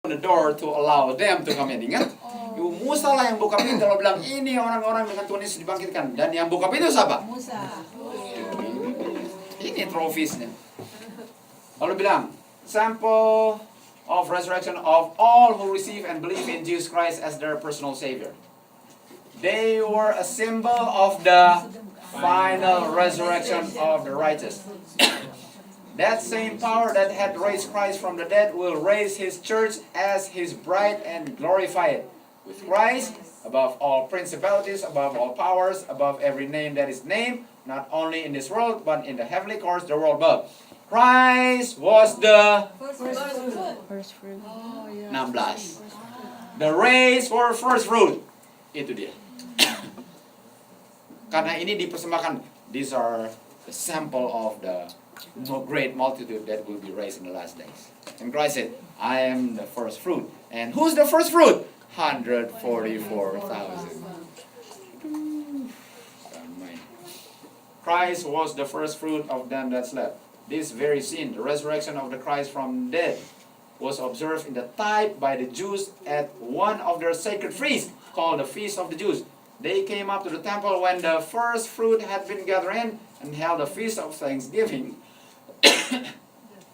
the door to allow them to come in. Ingat? Musa lah yang buka pintu, kalau bilang ini orang-orang dengan Tuhan Yesus dibangkitkan. Dan yang buka pintu siapa? Musa. Ini trofisnya. Lalu bilang, sample of resurrection of all who receive and believe in Jesus Christ as their personal Savior. They were a symbol of the final resurrection of the righteous. That same power that had raised Christ from the dead will raise His church as His bride and glorify it. With Christ, above all principalities, above all powers, above every name that is named, not only in this world, but in the heavenly course, the world above. Christ was the First fruit. 16. The race for first fruit. Itu dia. Karena ini dipersembahkan. These are the sample of the great multitude that will be raised in the last days. And Christ said, I am the first fruit. And who's the first fruit? 144,000. Christ was the first fruit of them that slept. This very scene, the resurrection of the Christ from the dead, was observed in the type by the Jews at one of their sacred feasts, called the Feast of the Jews. They came up to the temple when the first fruit had been gathered in and held a feast of thanksgiving.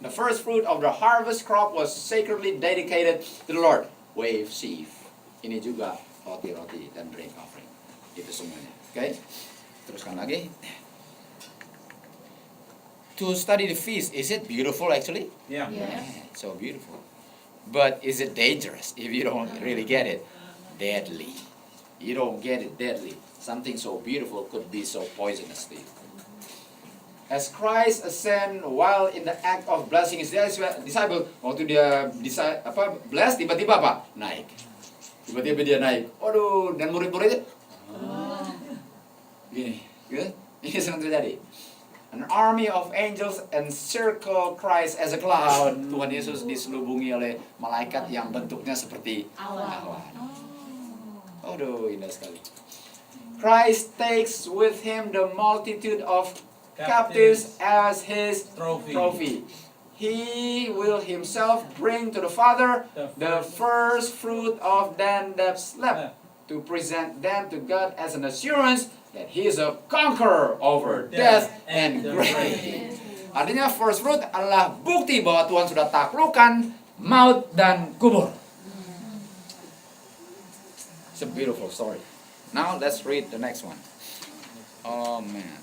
The first fruit of the harvest crop was sacredly dedicated to the Lord. Wave sheaf. Ini juga roti-roti dan drink offering. Itu semuanya. Oke? Teruskan lagi. To study the feast, is it beautiful actually? Yeah. So beautiful. But is it dangerous if you don't really get it? Deadly. You don't get it, deadly. Something so beautiful could be so poisonous to you. As Christ ascended while in the act of blessing his disciple, waktu dia bless, tiba-tiba apa? Naik. Tiba-tiba dia naik. Waduh, dan murid-muridnya gini, gitu. Ini sedang terjadi. An army of angels encircle Christ as a cloud. Tuhan Yesus diselubungi oleh malaikat yang bentuknya seperti awan. Aduh, indah sekali. Christ takes with him the multitude of captives as his trophy. He will himself bring to the Father the first fruit of them that slept, to present them to God as an assurance that he is a conqueror over death and grave. Artinya first fruit adalah bukti bahwa Tuhan sudah taklukkan maut dan kubur. It's a beautiful story. Now let's read the next one. Oh man.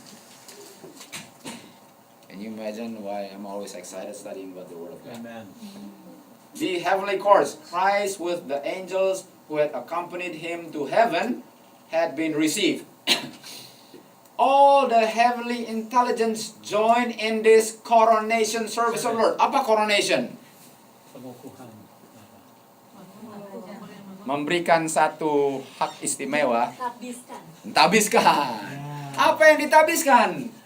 Can you imagine why I'm always excited studying about the Word of God? Amen. The heavenly course, Christ with the angels who had accompanied him to heaven had been received. All the heavenly intelligence join in this coronation service of Lord. Apa coronation? Pengukuhan. Memberikan satu hak istimewa. Tabiskan. Tabiskan. Apa yang ditabiskan?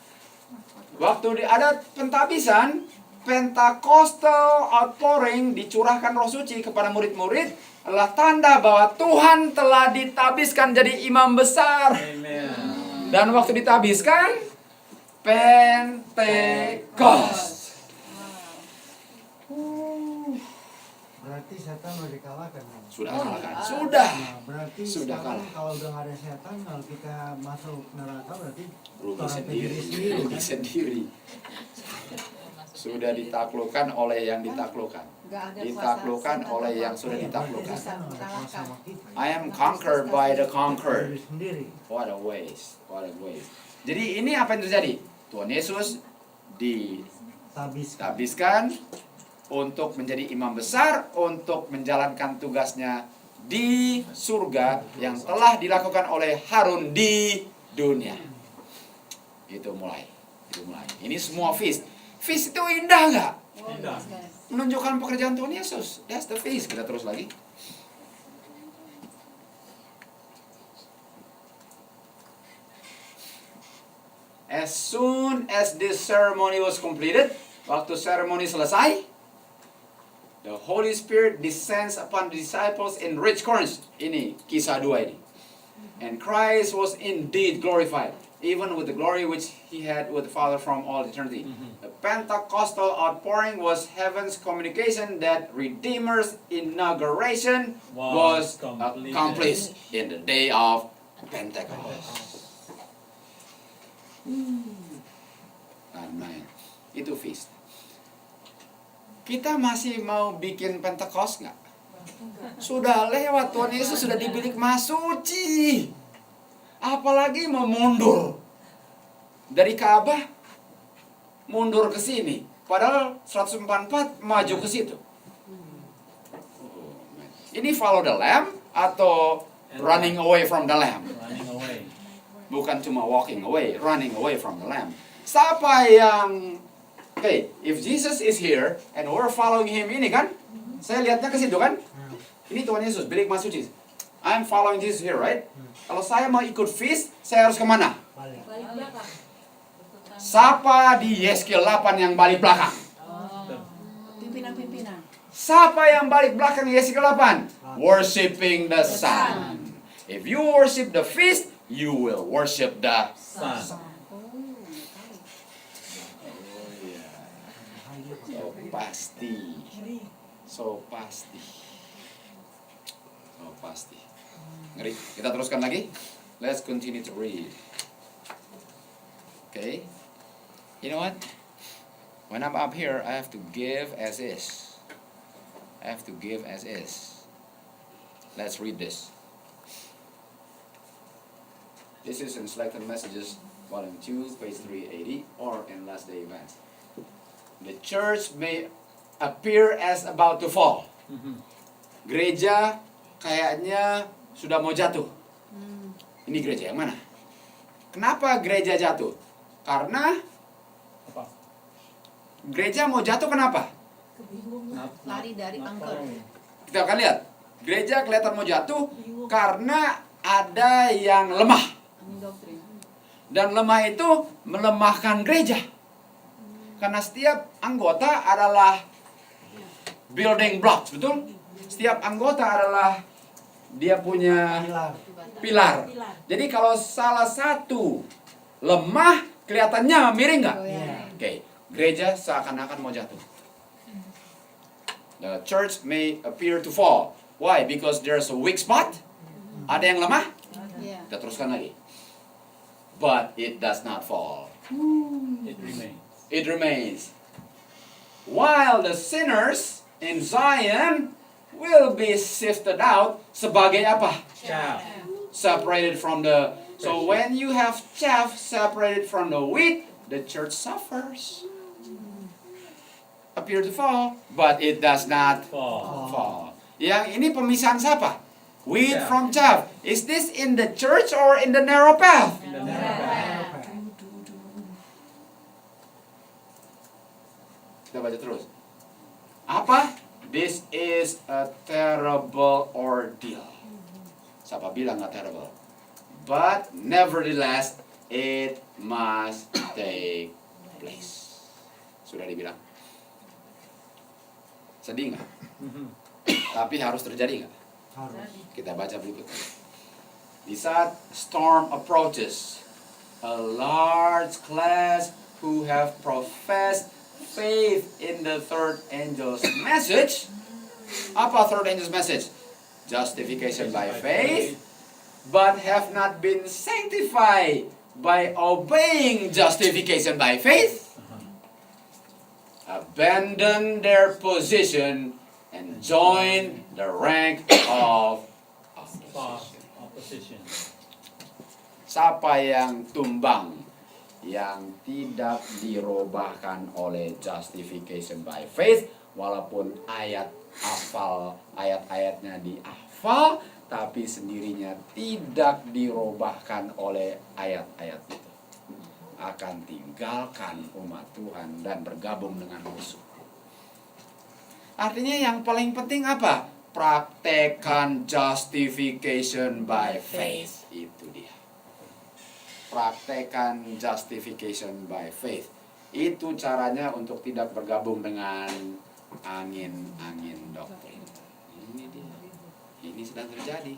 Waktu ada pentabisan, Pentecostal outpouring, dicurahkan Roh Suci kepada murid-murid adalah tanda bahwa Tuhan telah ditabiskan jadi imam besar. Amen. Dan waktu ditabiskan, Pentecost. Berarti setan udah dikalahkan. Sudah kalahkan. Sudah. Nah, berarti Sudah sekarang kalah. kalau udah nggak ada setan, kalau kita masuk neraka berarti Rugi kalau sendiri. sendiri, Rugi kan? sendiri. Sudah ditaklukkan oleh yang ditaklukkan. Ditaklukkan oleh yang sudah ditaklukkan. Setan udah kalah sama kita. I am conquered by the conquered. Diri sendiri. What a waste. What a waste. Jadi ini apa yang terjadi? Tuhan Yesus Tabiskan. ditabiskan untuk menjadi imam besar, untuk menjalankan tugasnya di surga yang telah dilakukan oleh Harun di dunia. Itu mulai. Ini semua feast. Feast itu indah nggak? Indah. Menunjukkan pekerjaan Tuhan Yesus. That's the feast. Kita terus lagi. As soon as this ceremony was completed, waktu seremoni selesai, the Holy Spirit descends upon the disciples in rich corns. Ini kisah 2 ini. And Christ was indeed glorified, even with the glory which he had with the Father from all eternity. The Pentecostal outpouring was heaven's communication that Redeemer's inauguration was accomplished in the day of Pentecost. Amen. Itu feast. Kita masih mau bikin Pentecost nggak? Sudah lewat, Tuhan Yesus sudah di bilik Maha Suci. Apalagi mau mundur dari Ka'bah, mundur ke sini. Padahal 144 maju ke situ. Ini follow the lamb atau running away from the lamb? Running away. Bukan cuma walking away, running away from the lamb. Siapa yang if Jesus is here and we're following him ini kan? Saya lihatnya ke situ kan? Ini Tuhan Yesus, bilik Maha Suci. I'm following Jesus here, right? Kalau saya mau ikut feast, saya harus kemana? Balik. Balik belakang. Siapa di Yeskiel 8 yang balik belakang? Pimpinan-pimpinan. Siapa yang balik belakang Yeskiel 8? Worshipping the Son. If you worship the feast, you will worship the Son. So pasti. So pasti. So pasti. Ngeri. Kita teruskan lagi. Let's continue to read. Okay. You know what? When I'm up here, I have to give as is. I have to give as is. Let's read this. This is in Selected Messages, Volume 2, page 380, or in Last Day Events. The church may appear as about to fall. Gereja kayaknya sudah mau jatuh. Ini gereja yang mana? Kenapa gereja jatuh? Karena Apa? gereja mau jatuh kenapa? Lari dari angker. Kita akan lihat. Gereja kelihatan mau jatuh karena ada yang lemah. Doktrin. Dan lemah itu melemahkan gereja. Karena setiap anggota adalah building blocks, betul? Setiap anggota adalah dia punya pilar. Jadi kalau salah satu lemah, kelihatannya miring nggak? Oke, gereja seakan-akan mau jatuh. The church may appear to fall. Why? Because there's a weak spot. Ada yang lemah? Kita teruskan lagi. But it does not fall. It remains. It remains. While the sinners in Zion will be sifted out sebagai apa? Chaff. Separated from the... So when you have chaff separated from the wheat, the church suffers. Appear to fall, but it does not Fall. fall. Yang ini pemisahan siapa? Wheat Chaff. from chaff. Is this in the church or in the narrow path? In the narrow path. Kita baca terus. Apa? This is a terrible ordeal. Siapa bilang nggak terrible? But nevertheless, it must take place. Sudah dibilang. Sedih nggak? Tapi harus terjadi nggak? Harus. Kita baca berikutnya. Di saat storm approaches, a large class who have professed faith in the third angel's message. Apa third angel's message? Justification by faith, but have not been sanctified by obeying justification by faith, abandon their position and join the rank of Opposition. Siapa yang tumbang, yang tidak dirubahkan oleh justification by faith, walaupun ayat-ayatnya dihafal, tapi sendirinya tidak dirubahkan oleh ayat-ayat itu, akan tinggalkan umat Tuhan dan bergabung dengan musuh. Artinya yang paling penting apa? Praktekan justification by faith. Itu dia. Praktekan justification by faith. Itu caranya untuk tidak bergabung dengan angin-angin doktrin. Ini dia. Ini sedang terjadi.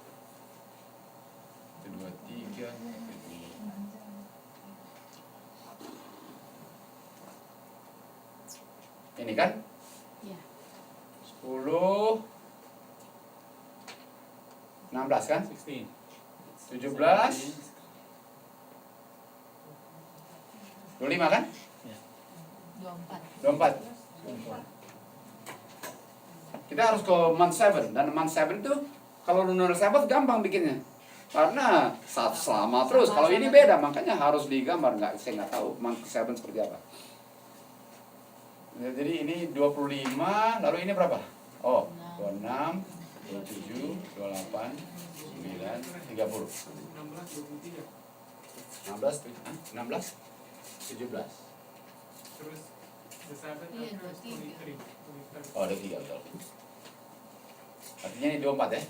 Itu 23. Ini kan? Ya. 10 16 kan? 16. 17 25 kan? 24. 24. Kita harus ke month 7 dan month 7 tuh kalau lunar Sabbath gampang bikinnya. Karena saat selama terus. Kalau ini beda, makanya harus digambar. Saya nggak tahu month 7 seperti apa. Jadi ini 25, lalu ini berapa? Oh, 26, 27, 28, 9, 30. 16, 17. Terus the seventh Iya, after is 23. Oh, ada 3 betul. Artinya ini 24 ya.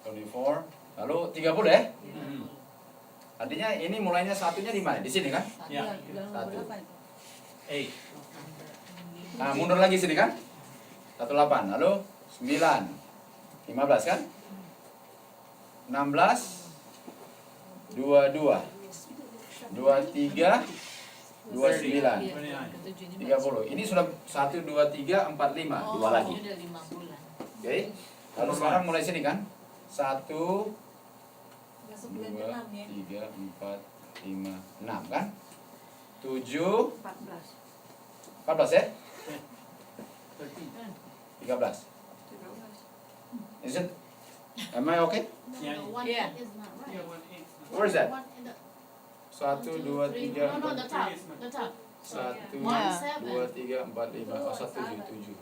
24, lalu 30 ya. Artinya ini mulainya satunya di mana? Di sini kan? Ya. 1. 8. Nah, mundur lagi sini kan? 18, lalu 9, 15 kan? 16, 22, 23, 29, 30. Ini sudah 1, 2, 3, 4, 5. Dua lagi. Udah 5 bulan. Oke. Lalu sekarang mulai sini kan? 1, 2, Masuk bulan ke-6 ya. 3, 4, 5, 6 kan? 7, 14 ya? 13. Is it? Am I okay? Yeah. Yeah. Yeah, 1/8. Where is that? 1, 2, 3, No, 4, the top. The top. 1, One, 2, 3, 4, 5, oh 1, 7, 7.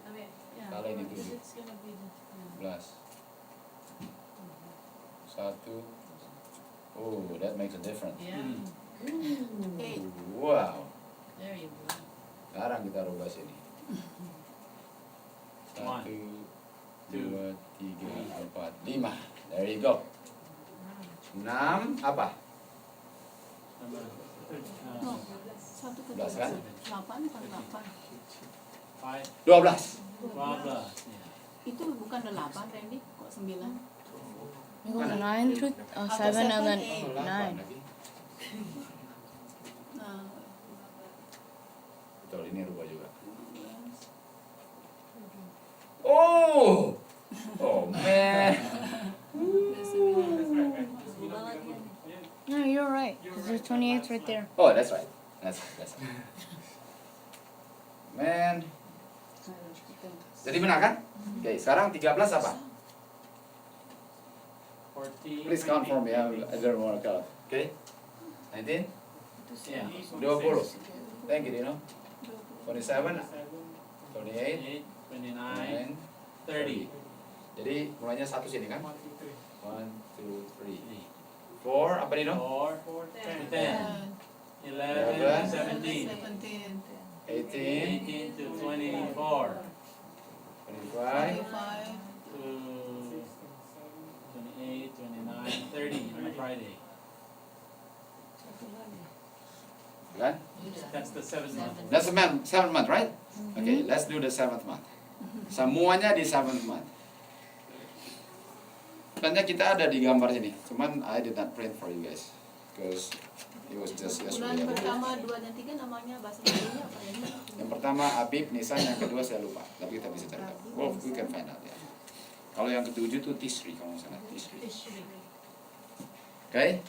Yeah. Salah ini 7. It's gonna be the- 11. 1. Oh, that makes a difference. Yeah. Mm. Wow. There you go. Sekarang kita rubah sini. 1, 2, 3, 4, 5. There you go. 6 apa? No, 1 ke 11 kan? 8 bukan 8. 5. 12. 12. Yeah. Itu bukan 8, Randy. Kok 9? It goes 9 to 7 and then Oh, 9. 8 lagi. Nah, Betul, ini rubah juga. Oh! Oh man. No, you're right. 'Cause there's 28 right there. Oh, that's right. That's right. Man. Jadi benar kan? Oke, sekarang 13 apa? 14. Please count for me. I don't want to count. Oke. 19? Yeah. 20. Thank you, Dino. 27, 28, 28, 29, 9, 30. Jadi mulainya satu sini kan? 1, 2, 3. 1, 2, 3. 4, apa Dino? 4, 10, 11, 11, 17, 17, 18, 18 to 24, 25, 25, to 28, 29, 30 on a Friday. kan? That's the 7th month. That's the seventh month, right? Okay, let's do the seventh month. Semuanya di seventh month. Sebenarnya kita ada di gambar ini, cuman I did not print for you guys, because it was just bulan yesterday. pertama, 2 dan 3 namanya bahasa Melayunya apa ya? Yang pertama Abib, Nisan, yang kedua saya lupa, tapi kita bisa cari tahu. Well, we can find out ya. Kalau yang ketujuh tuh Tisri, kalau nggak salah Tisri. Okay,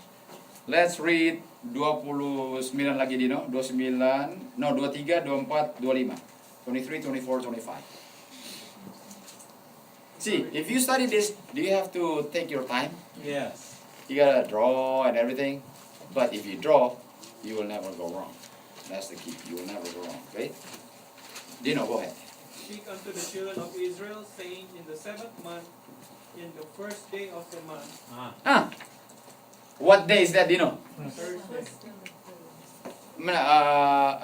let's read 29 lagi Dino, 29, no 23, 24, 25, 23, 24, 25. See, if you study this, do you have to take your time? Yes. You gotta draw and everything. But if you draw, you will never go wrong. That's the key. You will never go wrong. Okay? Dino, go ahead. Speak unto the children of Israel, saying, in the 7th month, in the first day of the month, Ah, what day is that, Dino? Thursday.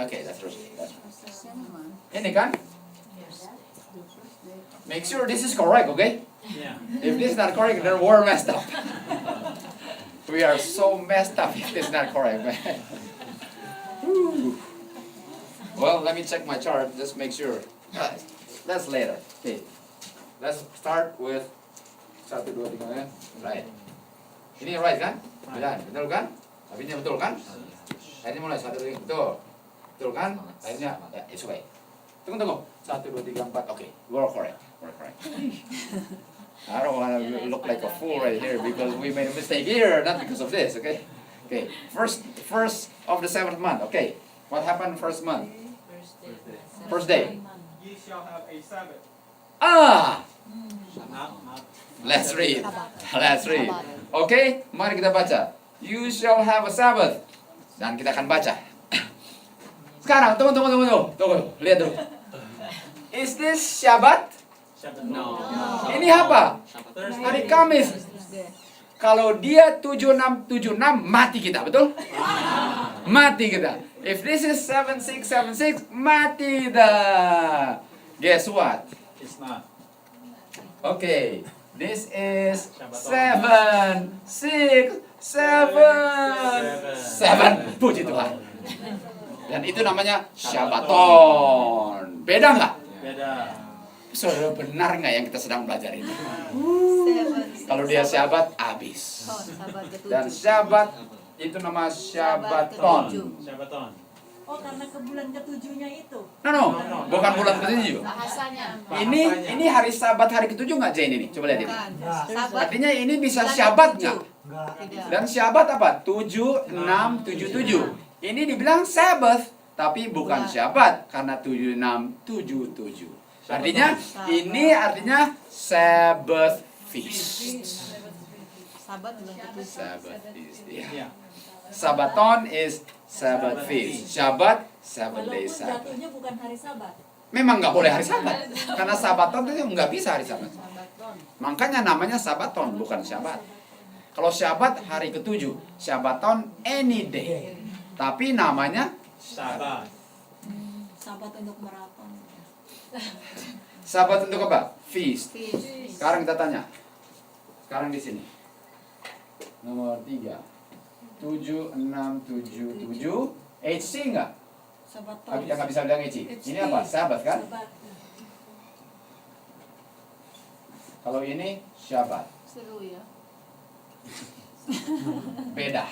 Okay, that's right. Ini kan? Make sure this is correct, okay? Yeah. If this is not correct, then we're messed up. We are so messed up if this is not correct, man. Whew. Well, let me check my chart, just make sure. That's later. Okay. Let's start with 1, 2, 3, ya. Right. Ini right kan? Betul kan? Habisnya betul kan? Akhirnya mulai 1, 2, 3, betul. Betul kan? Akhirnya, ya, it's okay. Tunggu. 1, 2, 3, 4. Okay, we're correct. We're correct. I don't want to look like a fool right here because we made a mistake here, not because of this, okay? Okay, first of the 7th month, okay. What happened first month? First day. Ye shall have a Sabbath. Ah! Not Let's read. Let's read. Okay, mari kita baca. You shall have a Sabbath. Dan kita akan baca. Sekarang, tunggu. Lihat dulu. Is this Shabbat? No. Ini apa? Thursday. Hari Kamis. Kalau dia 7676 mati kita, betul? Mati kita. If this is 7676 mati dah. Guess what? It's not. Okay. This is 7 6 7 Puji Tuhan. Dan itu namanya Shabbaton. Beda nggak? Beda. Saudara, benar nggak yang kita sedang belajar ini? 7. Kalau dia Syabat, habis. Oh, Sabat ke-7. Dan Syabat itu nama Shabbaton. Shabbaton. Oh, karena ke bulan ketujuhnya itu. No, bukan bulan ke-7. Bahasanya. Ini hari Sabat hari ke-7 nggak Jane ini? Coba lihat ini. Bukan. Enggak. Sabat. Artinya ini bisa bulan Syabat ke-7. nggak? Enggak. Tidak. Dan Syabat apa? 7, 6, 7, 7. Ini dibilang Sabbath, tapi bukan Syabat karena 7, 6, 7, 7. Artinya ini artinya Sabbath feast. Sabat bulan ke-7. Sabbath feast. Ya. Yeah. Sabaton is Sabbath feast. Syabat, 7 day Walaupun Sabbath. jatuhnya bukan hari Sabat. Memang nggak boleh hari Sabat. Karena Sabaton itu nggak bisa hari Sabat. Sabaton. Makanya namanya Sabaton, bukan Syabat. Kalau Syabat hari ke-7, Syabaton any day. Tapi namanya Shabbat. Sabat untuk maraton. Sabat untuk apa? Feast. Fish. Sekarang kita tanya. Sekarang di sini. Nomor 3. 7, 6, 7, 7. HC nggak? Sabaton. Kita nggak bisa bilang HC. Ini apa? Sabat kan? Sabat. Kalau ini Syabat. Seru ya. Beda.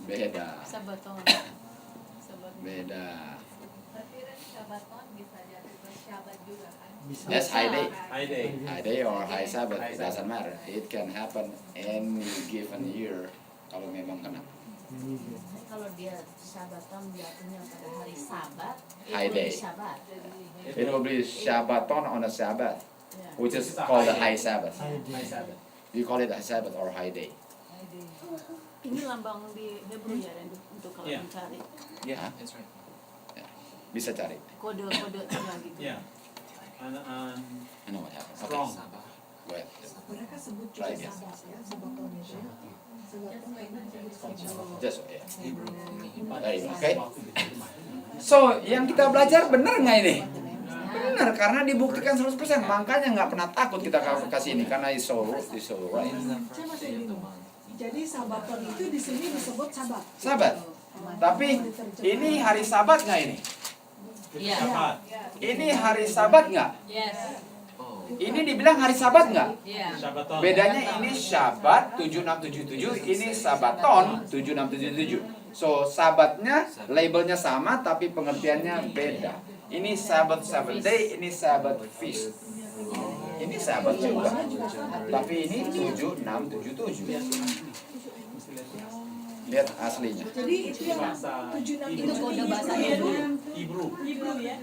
Beda. Sabaton. Sabaton. Beda. Tapi Shabbaton bisa jatuh ke Syabat juga kan? Bisa. Yes, high day. High day. High day or high Sabbath, it doesn't matter. It can happen any given year kalau memang kena. Kalau dia Sabaton jatuhnya pada hari Sabat, High itu day. Sabat. It will be Shabbaton on a Sabbath, Yeah. which is called the high Sabbath. High High day. Sabbath. You call it a Sabbath or high day. Ini lambang di Hebrew ya, dan untuk kalau Yeah. mencari Ya, That's right. bisa cari. kode-kodenya gitu. Yeah. And I know what happened. Okay, strong. go ahead. Mereka sebut Try juga again. sabat ya, sabaton itu. Sabaton memang disebut sabat. Just yeah. There you go. Okay. So, yang kita belajar benar nggak ini? Benar, karena dibuktikan 100%. Makanya nggak pernah takut kita kasih ini, karena it's so right. Saya masih bingung. Jadi sabaton itu di sini disebut sabat. Sabat. Tapi ini hari Sabat nggak ini? Iya. Shabbat. Ini hari Sabat nggak? Yes. Ini dibilang hari Sabat nggak? Iya. Shabbaton. Bedanya ini Syabat 7677, ini Sabaton 7677. So Sabatnya labelnya sama tapi pengertiannya beda. Ini Sabbath 7 day, ini Sabbath feast. Ini Sabat juga. Tapi ini 7677. Lihat aslinya. Jadi itu yang Bahasa 7677 Itu kode bahasa Hebrew. Hebrew. Hebrew ya.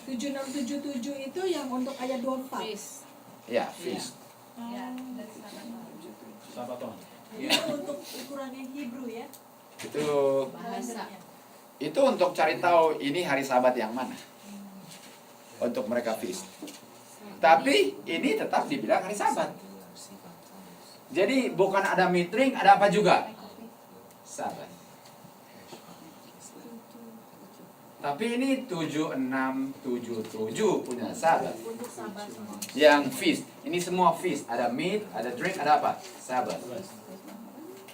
7677 itu yang untuk ayat 24. Feast. Ya, feast. Ya, that's Sabaton. Shabbaton. Itu untuk ukurannya Hebrew ya. Itu Bahasa. itu untuk cari tahu ini hari Sabat yang mana. Untuk mereka feast. Tapi ini tetap dibilang hari Sabat. Jadi bukan ada meeting, ada apa juga? Sabat. Tapi ini 7677 punya Sabat. Untuk sabat. Yang feast. Ini semua feast. Ada meat, ada drink, ada apa? Sabat.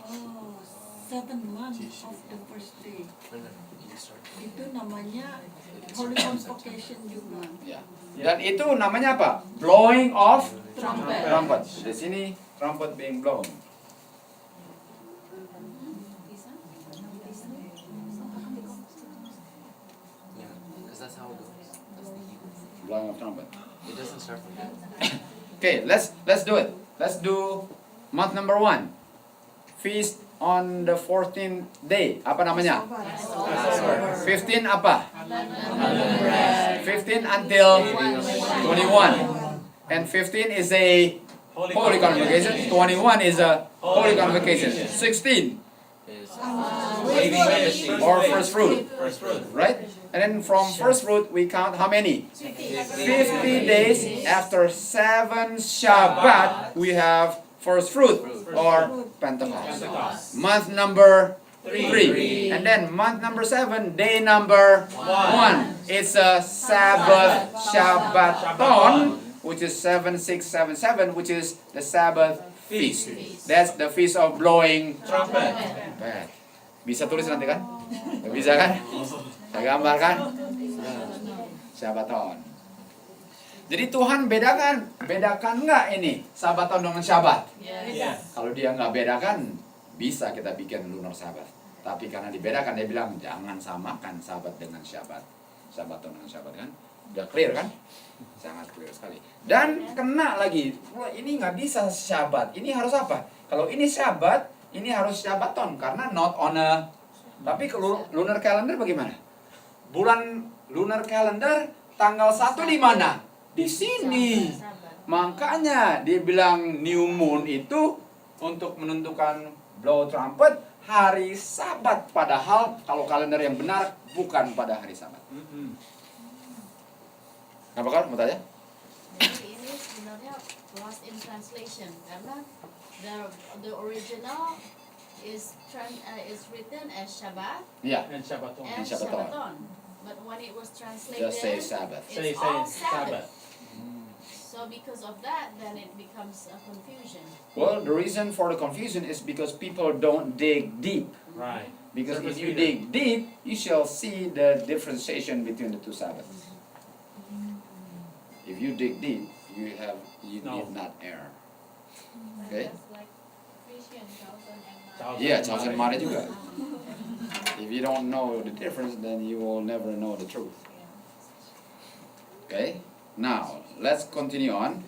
Oh, 7 months of the first day. Itu namanya Holy Convocation juga. Ya. Dan itu namanya apa? Blowing of Trumpet. trumpet. Di sini trumpet being blown. Yeah, because that's how it goes. That's the Hebrew. Blowing of trumpet. It doesn't start from there. Okay, let's do it. Let's do month number 1. Feast on the 14th day. Apa namanya? Sabat. 15 apa? 15 until 21. And 15 is a holy convocation. 21 is a holy convocation. 16 Is or first fruit, First fruit. right? And then from first fruit we count how many? 50 days after 7 Shabbat we have first fruit or Pentecost. Pentecost. Month number 3. Three. And then month number 7, day number 1. It's a Sabbath Shabbaton, which is 7677, which is the Sabbath feast. That's the feast of blowing Trumpet. trumpet. Bisa tulis nanti kan? Bisa kan? Saya gambarkan. Shabbaton. Jadi Tuhan bedakan nggak ini Sabaton dengan Syabat? Yeah. Kalau dia nggak bedakan, bisa kita bikin lunar Sabat. Tapi karena dibedakan, dia bilang jangan samakan Sabat dengan Syabat. Sabaton dengan Syabat kan? Udah clear kan? Sangat clear sekali. Dan kena lagi, wah ini nggak bisa Syabat. Ini harus apa? Kalau ini Syabat, ini harus Syabaton karena not on a. Tapi kalau lunar calendar bagaimana? Bulan lunar calendar tanggal 1 di mana? Di sini. Makanya dia bilang new moon itu untuk menentukan blow trumpet hari Sabat, padahal kalau kalender yang benar bukan pada hari Sabat. Apa kan mau tanya? Jadi ini sebenarnya lost in translation karena the original is written as Shabbat Iya, And Shabbaton. and Shabbaton. Shabbaton, but when it was translated, just say Sabbath. it's Say all Sabbath. Sabbath. So because of that, then it becomes a confusion. Well, the reason for the confusion is because people don't dig deep. Right. Because if Surface you reader. dig deep, you shall see the differentiation between the two Sabbaths. If you dig deep, you No. need not err. Okay? Just like Christian, Charlton and Charlton. Yeah, Charles and Mara juga. If you don't know the difference, then you will never know the truth. Okay? Now, let's continue on.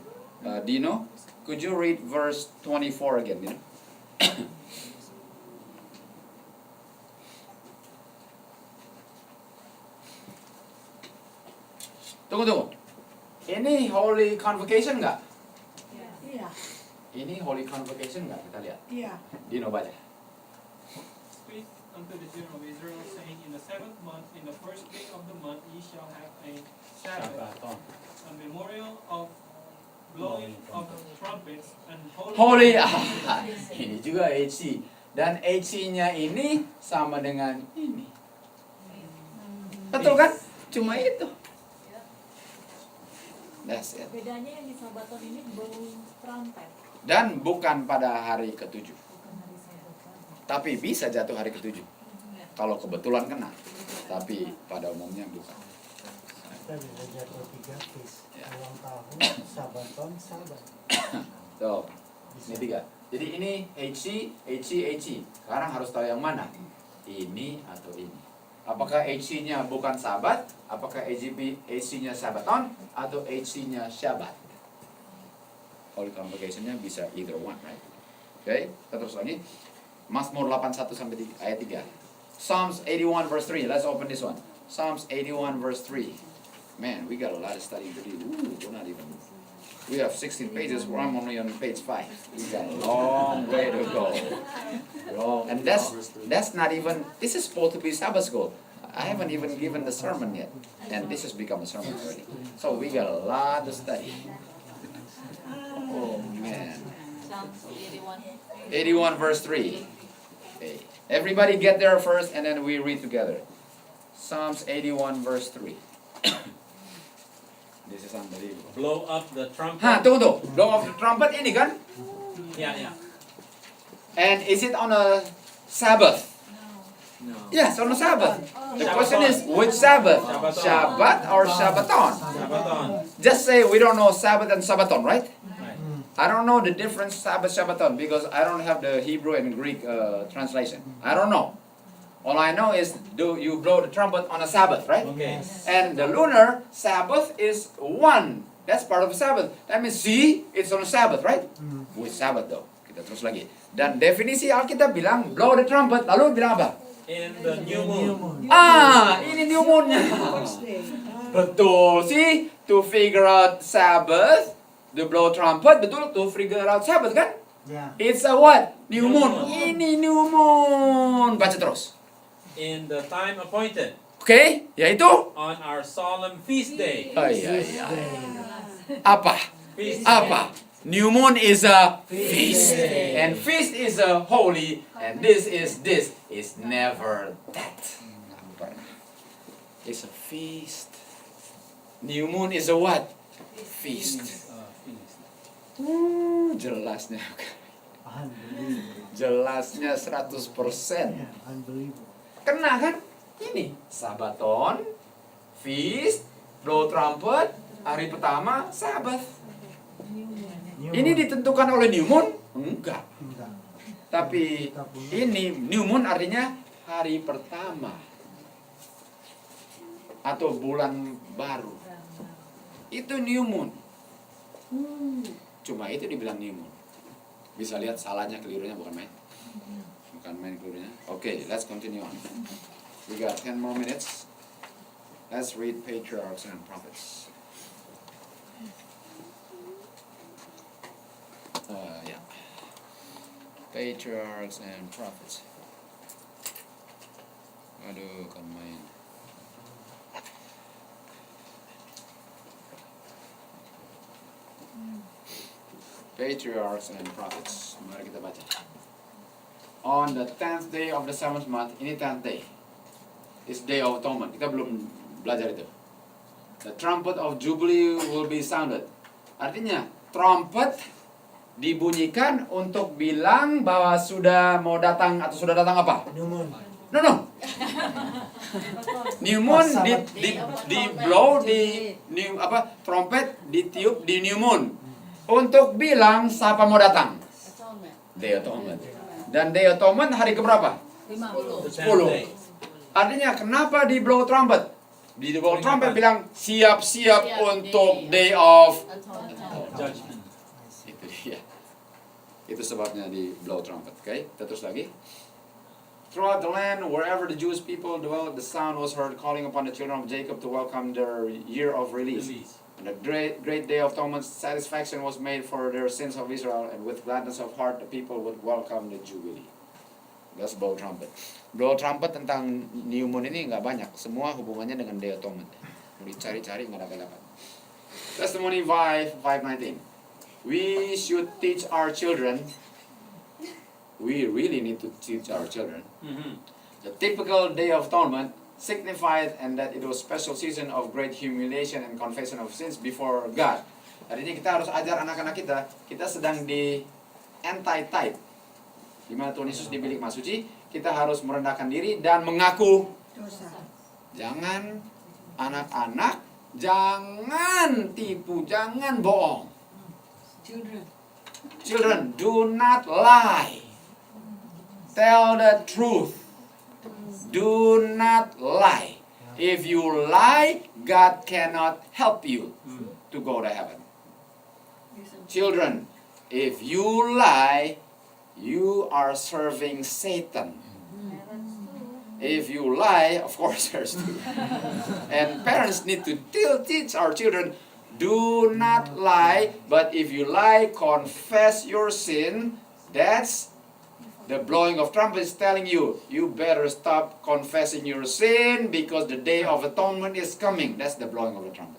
Dino, could you read verse 24 again, Dino? Tunggu. Ini Holy Convocation nggak? Iya, Ini Holy Convocation nggak? Kita lihat. iya. Dino baca. Speak unto the children of Israel, saying, In the 7th month, in the first day of the month, ye shall have a Sabbath, Sabaton. a memorial of blowing of trumpets, and Holy. Ini juga HC. Dan HC-nya ini sama dengan ini. Betul kan? Cuma itu. That's it. Bedanya yang di Sabaton ini bau trompet. Dan bukan pada hari ke-7. Bukan hari Sabaton. Tapi bisa jatuh hari ke-7. Kalau kebetulan kena. Tapi pada umumnya bukan. Kita bisa jatuh 3 feast. Ya. Ulang tahun, sabaton, sabat. Tuh, ini 3. Jadi ini HC. Sekarang harus tahu yang mana. Ini atau ini. Apakah HC-nya bukan sabat? Apakah HC-nya sabaton? Atau HC-nya syabat? Holy Convocation-nya bisa either one, right? Oke, kita terus lagi. Mazmur 81 sampai ayat 3. Psalms 81 verse 3. Let's open this one. Psalms 81 verse 3. Man, we got a lot of studying to do. We're not even. We have 16 pages. I'm only on page 5. We got a long way to go. Long, and that's not even. This is supposed to be Sabbath school. I haven't even given the sermon yet, and this has become a sermon already. So we got a lot to study. Oh man. Psalms 81. 81 verse 3. Okay. Everybody get there first, and then we read together. Psalms 81 verse 3. This is unbelievable. Blow up the trumpet. Tunggu. Blow off the trumpet ini kan? Yeah. And is it on a Sabbath? No. Yes, on a Sabbath. The question is, which Sabbath? Shabbaton. Shabbat or Shabbaton? Sabaton. Just say we don't know Sabbath and Shabbaton, right? Right. I don't know the difference Sabbath, Shabbaton because I don't have the Hebrew and Greek translation. I don't know. All I know is you blow the trumpet on a Sabbath, right? Okay. And the lunar Sabbath is one. That's part of the Sabbath. That means see, it's on a Sabbath, right? Which Sabbath though? Kita terus lagi. Dan definisi Alkitab bilang blow the trumpet, lalu bilang apa? In the new moon. Ini new moon-nya. First day. Betul sih, to figure out Sabbath, the blow trumpet, betul to figure out Sabbath kan? Ya. It's a what? New New moon. moon. Ini new moon. Baca terus. In the time appointed. Oke, yaitu On our solemn feast day. iya. Apa? Feast Apa? New moon is a feast. And feast is a holy. And this is never that. It's a feast. New moon is a what? Feast. feast. Jelasnya. Unbelievable. Jelasnya 100%. Ya, unbelievable. Kena kan? Ini Sabaton, feast, blow trumpet, hari pertama Sabbath. New Ini moon. ditentukan oleh new moon? Enggak. Enggak. Tapi ini new moon artinya hari pertama atau bulan baru. Itu new moon. Cuma itu dibilang new moon. Bisa lihat salahnya, kelirunya bukan main. Bukan main kelirunya. Okay, let's continue on. We got 10 more minutes. Let's read Patriarchs and Prophets. Yeah. Patriarchs and Prophets. Aduh, kan main. Patriarchs and Prophets. Mari kita baca. On the 10th day of the 7th month, ini 10th day. It's Day of Atonement. Kita belum belajar itu. The trumpet of Jubilee will be sounded. Artinya, trumpet dibunyikan untuk bilang bahwa sudah mau datang atau sudah datang apa? New moon. No. New moon di blow di new apa? Trompet ditiup di new moon untuk bilang siapa mau datang. Atonement. Day Atonement. Dan Day Atonement hari keberapa? 10. 10. Artinya kenapa di blow trumpet? Di blow trumpet bilang siap-siap untuk Day of Atonement. Judgment. Itu dia. Itu sebabnya di blow trumpet. Oke, kita terus lagi. Throughout the land, wherever the Jewish people dwelt, the sound was heard calling upon the children of Jacob to welcome their year of release. And the great day of atonement, satisfaction was made for their sins of Israel, and with gladness of heart the people would welcome the Jubilee. That's blow trumpet. Blow trumpet tentang new moon ini nggak banyak. Semua hubungannya dengan day of atonement. Mau dicari-cari nggak dapat. Testimony 5:19. We should teach our children. We really need to teach our children. The typical day of atonement signified and that it was special season of great humiliation and confession of sins before God. Artinya kita harus ajar anak-anak kita sedang di anti-type. Di mana Tuhan Yesus di bilik Maha Suci, kita harus merendahkan diri dan mengaku Dosa. jangan anak-anak, jangan tipu, jangan bohong. Children, do not lie. Tell the truth. Do not lie. If you lie, God cannot help you to go to heaven. Children, if you lie, you are serving Satan. If you lie, of course there's two. And parents need to teach our children, do not lie, but if you lie, confess your sin. That's the blowing of trumpet is telling you, you better stop confessing your sin because the day of atonement is coming. That's the blowing of the trumpet.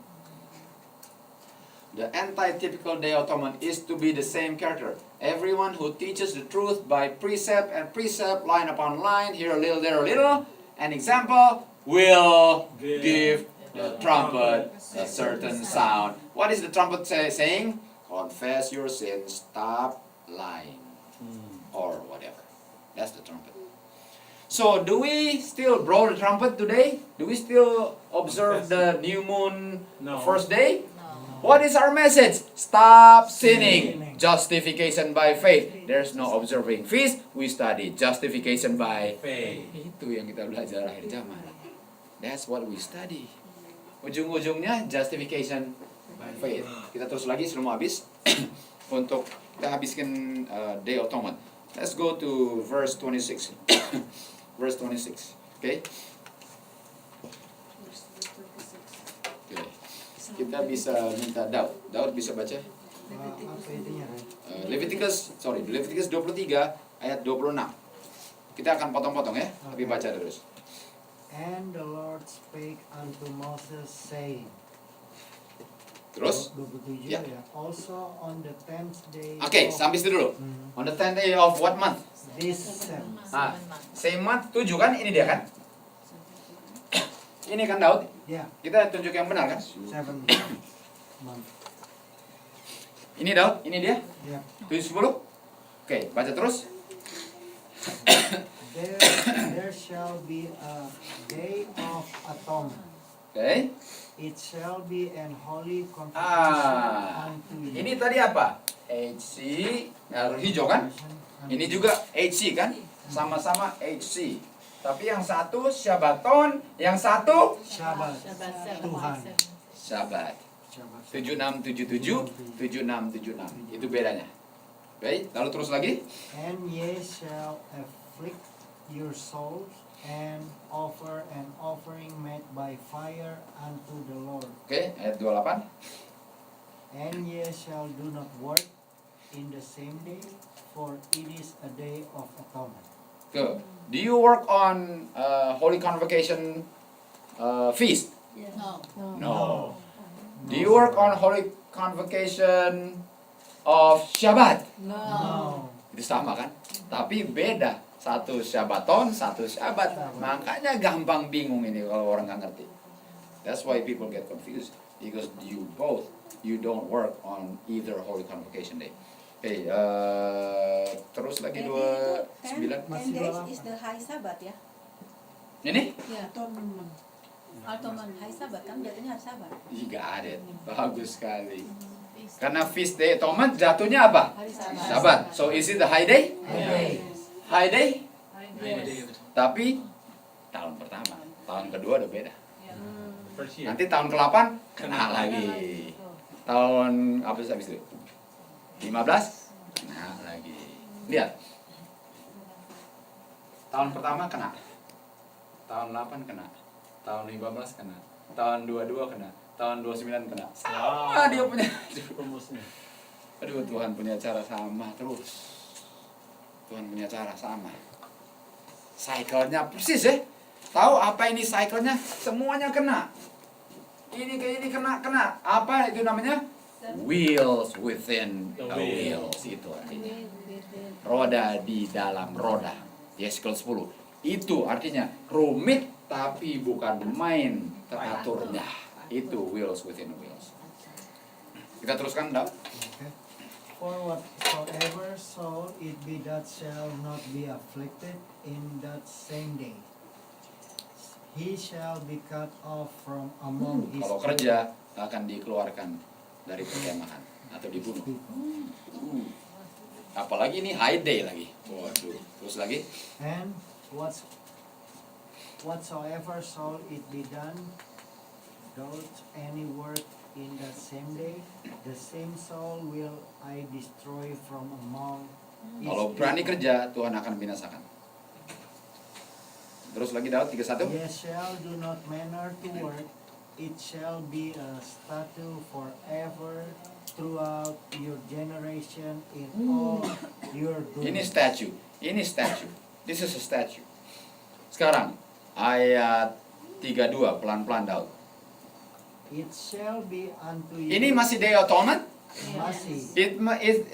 The anti-typical day of atonement is to be the same character. Everyone who teaches the truth by precept and precept, line upon line, here a little, there a little, an example, will give the trumpet a certain sound. What is the trumpet saying? Confess your sin, stop lying. Or whatever. That's the trumpet. So, do we still blow the trumpet today? Do we still observe the new moon No. first day? What is our message? Stop sinning. Justification by faith. There's no observing feast. We study justification by Faith. Itu yang kita belajar akhir zaman. That's what we study. Ujung-ujungnya justification by faith. Kita terus lagi sebelum habis untuk kita habiskan day of atonement. Let's go to verse 26. Verse 26. Okay? Okay. Kita bisa minta Daud. Daud bisa baca? Apa itunya? Leviticus 23 ayat 26. Kita akan potong-potong ya, tapi baca terus. And the Lord spake unto Moses, saying. Terus? 27 Ya. ya. Also on the 10th day. Oke, sampai situ dulu. On the 10th day of what month? This seven. Same month, 7 kan? Ini dia kan? Ini kan Daud? Ya, Kita tunjuk yang benar kan? 7 month. Ini Daud, ini dia? Ya. 7-10? Oke, baca terus. There shall be a day of atonement. Oke. It shall be an holy convocation unto you. Ini tadi apa? HC, hijau kan? Ini juga HC kan? Sama-sama HC. Tapi yang satu Shabbaton, yang satu Shabbat. Tuhan. Shabbat. Shabbat. 7677, 7676. Itu bedanya. Baik, lalu terus lagi. And ye shall afflict your souls and offer an offering made by fire unto the Lord. Oke, ayat 28. And ye shall do not work in the same day, for it is a day of atonement. Good. Do you work on Holy Convocation feast? No. No. Do you work on Holy Convocation of Shabbat? No. Itu sama kan? Tapi beda. Satu Shabbaton, satu Shabbat. Makanya gampang bingung ini kalau orang nggak ngerti. That's why people get confused. Because you don't work on either Holy Convocation day. Oke, terus lagi 29. 10 days is the high Sabbath ya? Ini? Ya, atonement. Atonement. High Sabbath kan jatuhnya hari Sabat. You got it. Bagus sekali. Karena feast day atonement jatuhnya apa? Hari Sabat. Sabat. So is it the high day? Yes. High day? Yes. Tapi tahun pertama, tahun kedua udah beda. First year. Nanti tahun ke-8 kena lagi. Tahun apa sih habis itu? 15 kena lagi. Lihat. Tahun pertama kena. Tahun 8 kena. Tahun 15 kena. Tahun 22 kena. Tahun 29 kena. Sama dia punya. Rumusnya. Aduh, Tuhan punya cara sama terus. Tuhan punya cara sama. Cycle-nya persis ya. Tahu apa ini cycle-nya? Semuanya kena. Ini ke ini kena. Apa itu namanya? Wheels within a wheels. Itu artinya. Roda di dalam roda. Yeskiel 10. Itu artinya rumit tapi bukan main teraturnya. Itu wheels within wheels. Kita teruskan, Daud. Okay. For whatsoever soul it be that shall not be afflicted in that same day, he shall be cut off from among his Kalau kerja akan dikeluarkan dari perkemahan atau dibunuh. Apalagi ini high day lagi. Waduh. Terus lagi. And whatsoever soul it be done, doth any work in that same day, the same soul will I destroy from among his Kalau berani people. kerja, Tuhan akan binasakan. Terus lagi Daud 31. Ye shall do not manner to work, it shall be a statute forever throughout your generation in all your Ini doings. statue. Ini statue. This is a statue. Sekarang ayat 32 pelan-pelan Daud. It shall be unto you. Ini masih Day of Atonement? Masih. It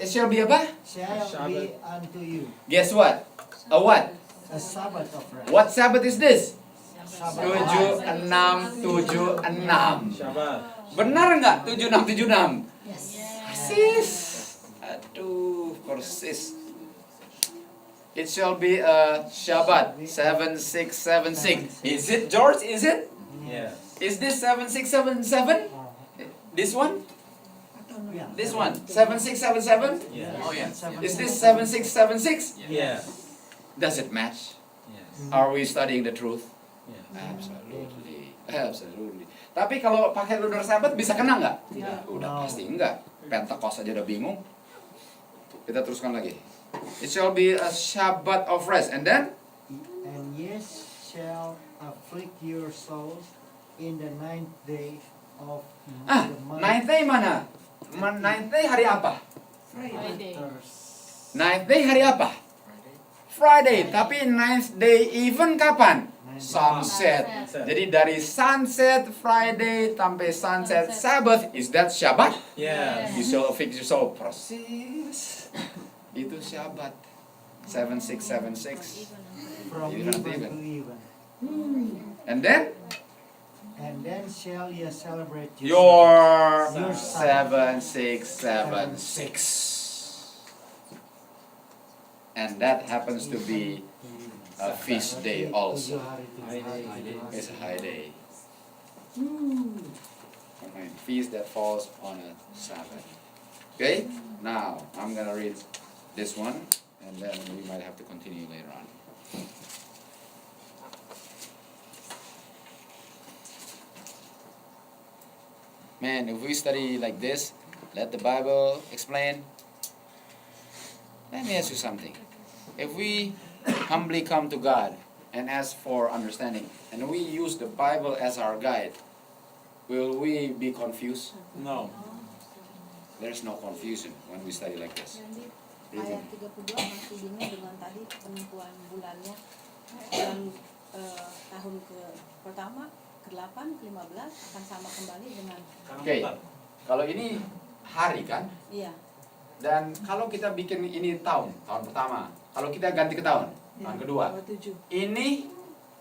shall be apa? Shall be unto you Guess what? A what? a Sabbath of rest. What Sabbath is this? Sabbath 7676. Shabbat. Benar nggak 7676? Persis. Aduh, persis. It shall be a Shabbat 7676. Is it, George? Is it? Yes. Is this 7677? This one? Yeah. This one? 7677? Yes. Oh yeah. Is this 7676? Yes. Does it match? Yes. Are we studying the truth? Yes. Absolutely. Absolutely. Tapi kalau pakai lunar Sabbath bisa kena nggak? Udah No. pasti enggak. Pentecost aja udah bingung. Kita teruskan lagi. It shall be a Shabbat of rest. And then? And yes shall afflict your souls in the 9th day of the month. Ninth day mana? Ninth day hari apa? Friday. Ninth day hari apa? Friday. Tapi ninth day even kapan? Sunset. Jadi dari sunset Friday sampai sunset Sabbath, is that Shabbat? Yes. You shall fix your soul. Persis. Itu Shabbat. 7676. From Even even to even. to even. And then And then shall ye celebrate your Your 7676. And that happens to be a feast day also. It's a high day. Okay, feast that falls on a Sabbath. Okay, now I'm gonna read this one, and then we might have to continue later on. Man, if we study like this, let the Bible explain. Let me ask you something. If we humbly come to God and ask for understanding, and we use the Bible as our guide, will we be confused? No. There's no confusion when we study like this. Ayat 32 masih bingung dengan tadi penentuan bulannya dan tahun pertama, ke-8, ke-15 akan sama kembali dengan Oke, kalau ini hari kan, iya. dan kalau kita bikin ini tahun pertama, kalau kita ganti ke tahun kedua, 27. ini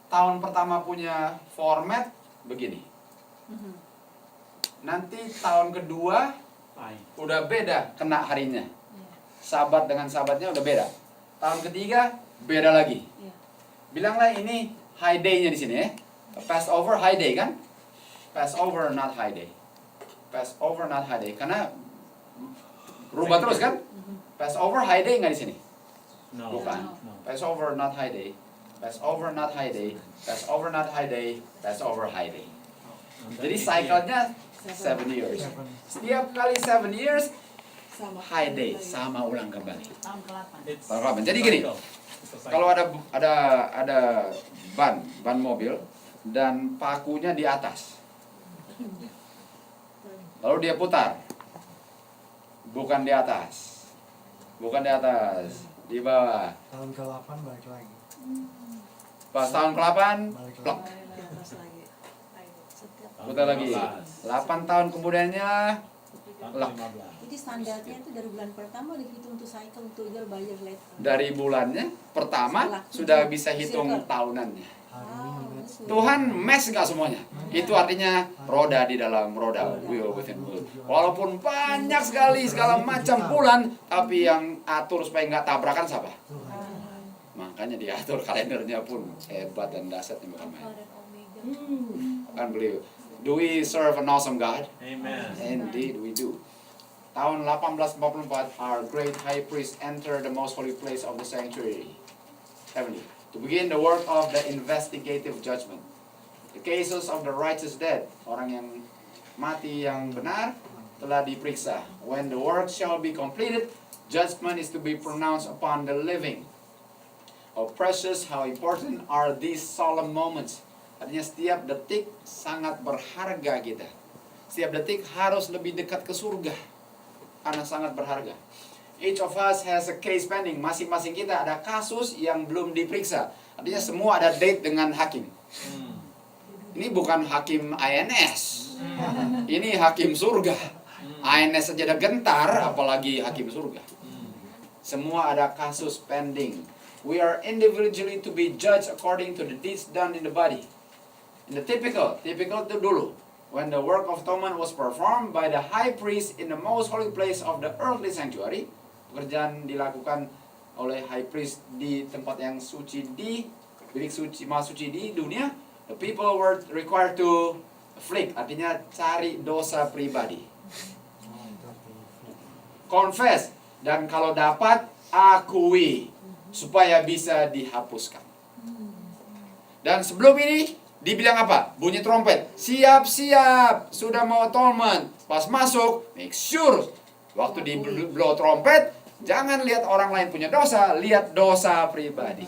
tahun pertama punya format begini. Nanti tahun kedua udah beda kena harinya. Sabat dengan sabatnya udah beda. Tahun ketiga beda lagi. Iya. Bilanglah ini high day-nya di sini ya. Passover high day kan? Passover not high day. Passover not high day karena berubah terus kan? Passover high day nggak di sini? No. Bukan. No. Passover not high day. Passover not high day. Passover not high day. Passover high day. Jadi cycle-nya 7 years. Setiap kali 7 years Sama high day sama ulang kembali. Tahun ke-8. It's Jadi gini, Kalau ada ban mobil dan pakunya di atas. Lalu dia putar. Bukan di atas. Di bawah. Tahun ke-8 balik lagi. Pas tahun ke-8, Balik plok. lagi. Di atas lagi. Setiap Putar lagi. 8 tahun kemudiannya, Tahun 15. Jadi standarnya itu dari bulan pertama dihitung to cycle to year by year later. dari bulannya pertama sudah bisa hitung tahunannya. Hari ini match. Tuhan mes nggak semuanya. Itu artinya roda di dalam roda, wheel within wheel. Walaupun banyak sekali segala macam bulan, tapi yang atur supaya nggak tabrakan siapa? Makanya diatur kalendernya pun hebat dan dahsyatnya bukan main. Unbelievable. Do we serve an awesome God? Amen. Indeed we do. Tahun 1844, our great high priest entered the most holy place of the sanctuary, heavenly, to begin the work of the investigative judgment. The cases of the righteous dead, orang yang mati yang benar, telah diperiksa. When the work shall be completed, judgment is to be pronounced upon the living. How precious, how important are these solemn moments. Artinya setiap detik sangat berharga kita. Setiap detik harus lebih dekat ke surga. Karena sangat berharga. Each of us has a case pending. Masing-masing kita ada kasus yang belum diperiksa. Artinya semua ada date dengan hakim. Ini bukan hakim INS. Ini hakim surga. INS saja ada gentar, apalagi hakim surga. Semua ada kasus pending. We are individually to be judged according to the deeds done in the body. In the typical itu dulu. When the work of atonement was performed by the high priest in the most holy place of the earthly sanctuary, pekerjaan dilakukan oleh high priest di tempat yang suci di bilik suci, maha suci di dunia. The people were required to afflict, artinya cari dosa pribadi. Confess, dan kalau dapat akui supaya bisa dihapuskan. Dan sebelum ini dibilang apa? Bunyi trompet. Siap-siap, sudah mau atonement. Pas masuk, make sure. Waktu di blow trompet, jangan lihat orang lain punya dosa, lihat dosa pribadi.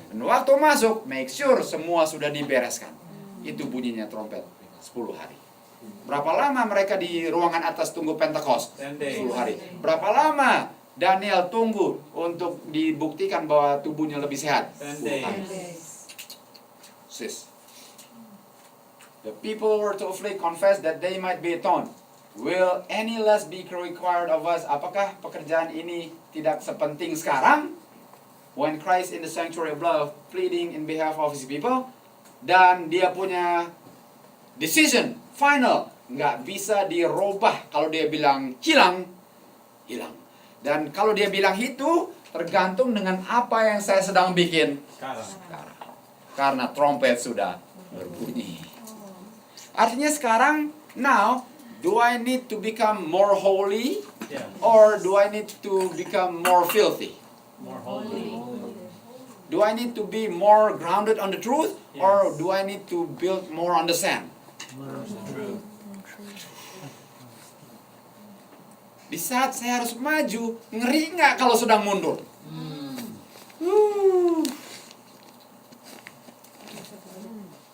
Dan waktu masuk, make sure semua sudah dibereskan. Itu bunyinya trompet. 10 hari. Berapa lama mereka di ruangan atas tunggu Pentecost? 10 hari. Berapa lama Daniel tunggu untuk dibuktikan bahwa tubuhnya lebih sehat? 10 hari. Sis. The people were to afflict, confess that they might be atoned. Will any less be required of us? Apakah pekerjaan ini tidak sepenting sekarang? When Christ in the sanctuary of love, pleading in behalf of his people. Dan dia punya decision, final. Nggak bisa dirubah. Kalau dia bilang hilang, hilang. Dan kalau dia bilang itu, tergantung dengan apa yang saya sedang bikin Sekarang. Karena trompet sudah berbunyi. Artinya sekarang, now, do I need to become more holy? Yeah. Or do I need to become more filthy? More holy. Do I need to be more grounded on the truth? Or do I need to build more on the sand? Di saat saya harus maju, ngeri nggak kalau sedang mundur?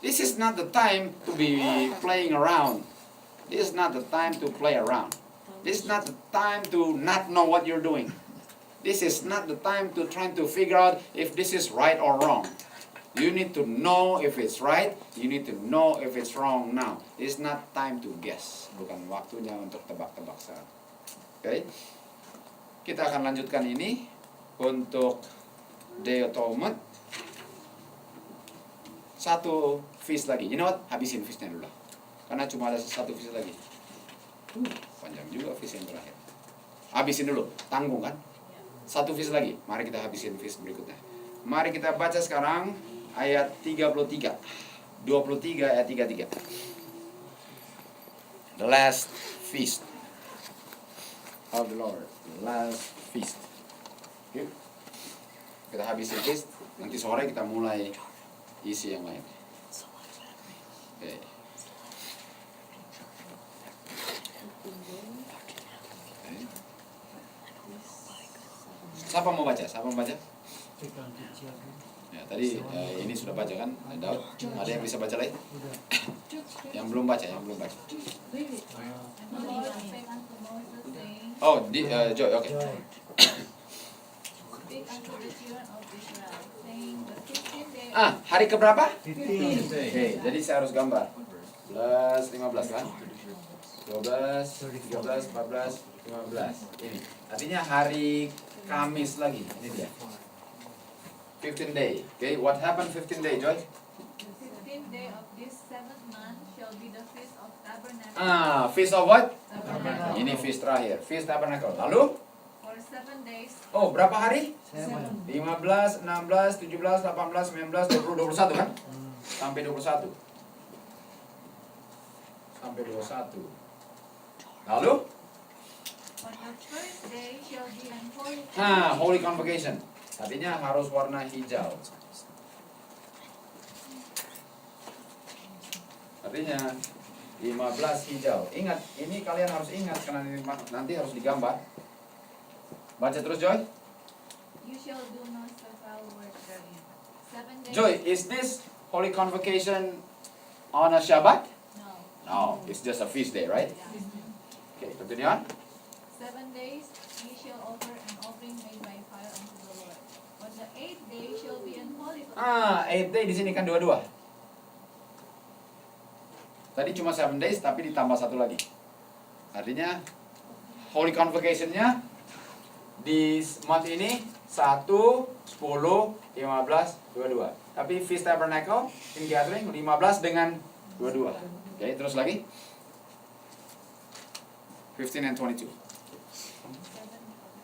This is not the time to be playing around. This is not the time to play around. This is not the time to not know what you're doing. This is not the time to try to figure out if this is right or wrong. You need to know if it's right. You need to know if it's wrong now. It's not time to guess. Bukan waktunya untuk tebak-tebak saat. Oke? Kita akan lanjutkan ini untuk Day of Atonement. Satu feast lagi. You know what? Habisin feastnya dulu lah. Karena cuma ada satu feast lagi. Panjang juga feast yang terakhir. Habisin dulu. Tanggung kan? Satu feast lagi. Mari kita habisin feast berikutnya. Mari kita baca sekarang ayat 33. 23 ayat 33. The last feast of the Lord. The last feast. Yuk. Kita habisin feast. Nanti sore kita mulai isi yang lain. Okay. Siapa mau baca? Siapa mau baca? speak unto children. Ya, tadi ini sudah baca kan, Daud? Ada yang bisa baca lagi? Udah. Yang belum baca, yang belum baca. And the Lord spake unto Moses, saying, Oh, Joy, oke. Joy. Speak unto the children of Israel, saying, the 15th day Ah, hari keberapa? 15. Oke, jadi saya harus gambar. 11, 15 kan? 12, 13, 14, 15. Ini. Artinya hari Kamis lagi. Ini dia. 15 day. Okay, what happened 15 day, Joy? The 15th day of this 7th month shall be the feast of tabernacles. Ah, feast of what? Tabernacle. Ini feast terakhir, feast tabernacle. Lalu, For 7 days, oh berapa hari? 7. 15, 16, 17, 18, 19, 20, 21 kan? Sampai 21. Sampai 21. Lalu, on the first day shall be an holy holy convocation. Artinya harus warna hijau. Artinya 15 hijau. Ingat, ini kalian harus ingat karena ini nanti harus digambar. Baca terus, Joy. You shall do no servile work therein. 7 days. Joy, is this holy convocation on a Shabbat? No. No, it's just a feast day, right? Okay, continue on. 7 days ye shall offer an offering made by fire unto the Lord. On the 8th day shall be an holy convocation. 8 day di sini kan dua-dua. Tadi cuma 7 days tapi ditambah satu lagi. Artinya holy convocation-nya di month ini 1, 10, 15, 22. Tapi feast tabernacle in gathering 15 dengan 22. Oke, terus lagi. 15 and 22.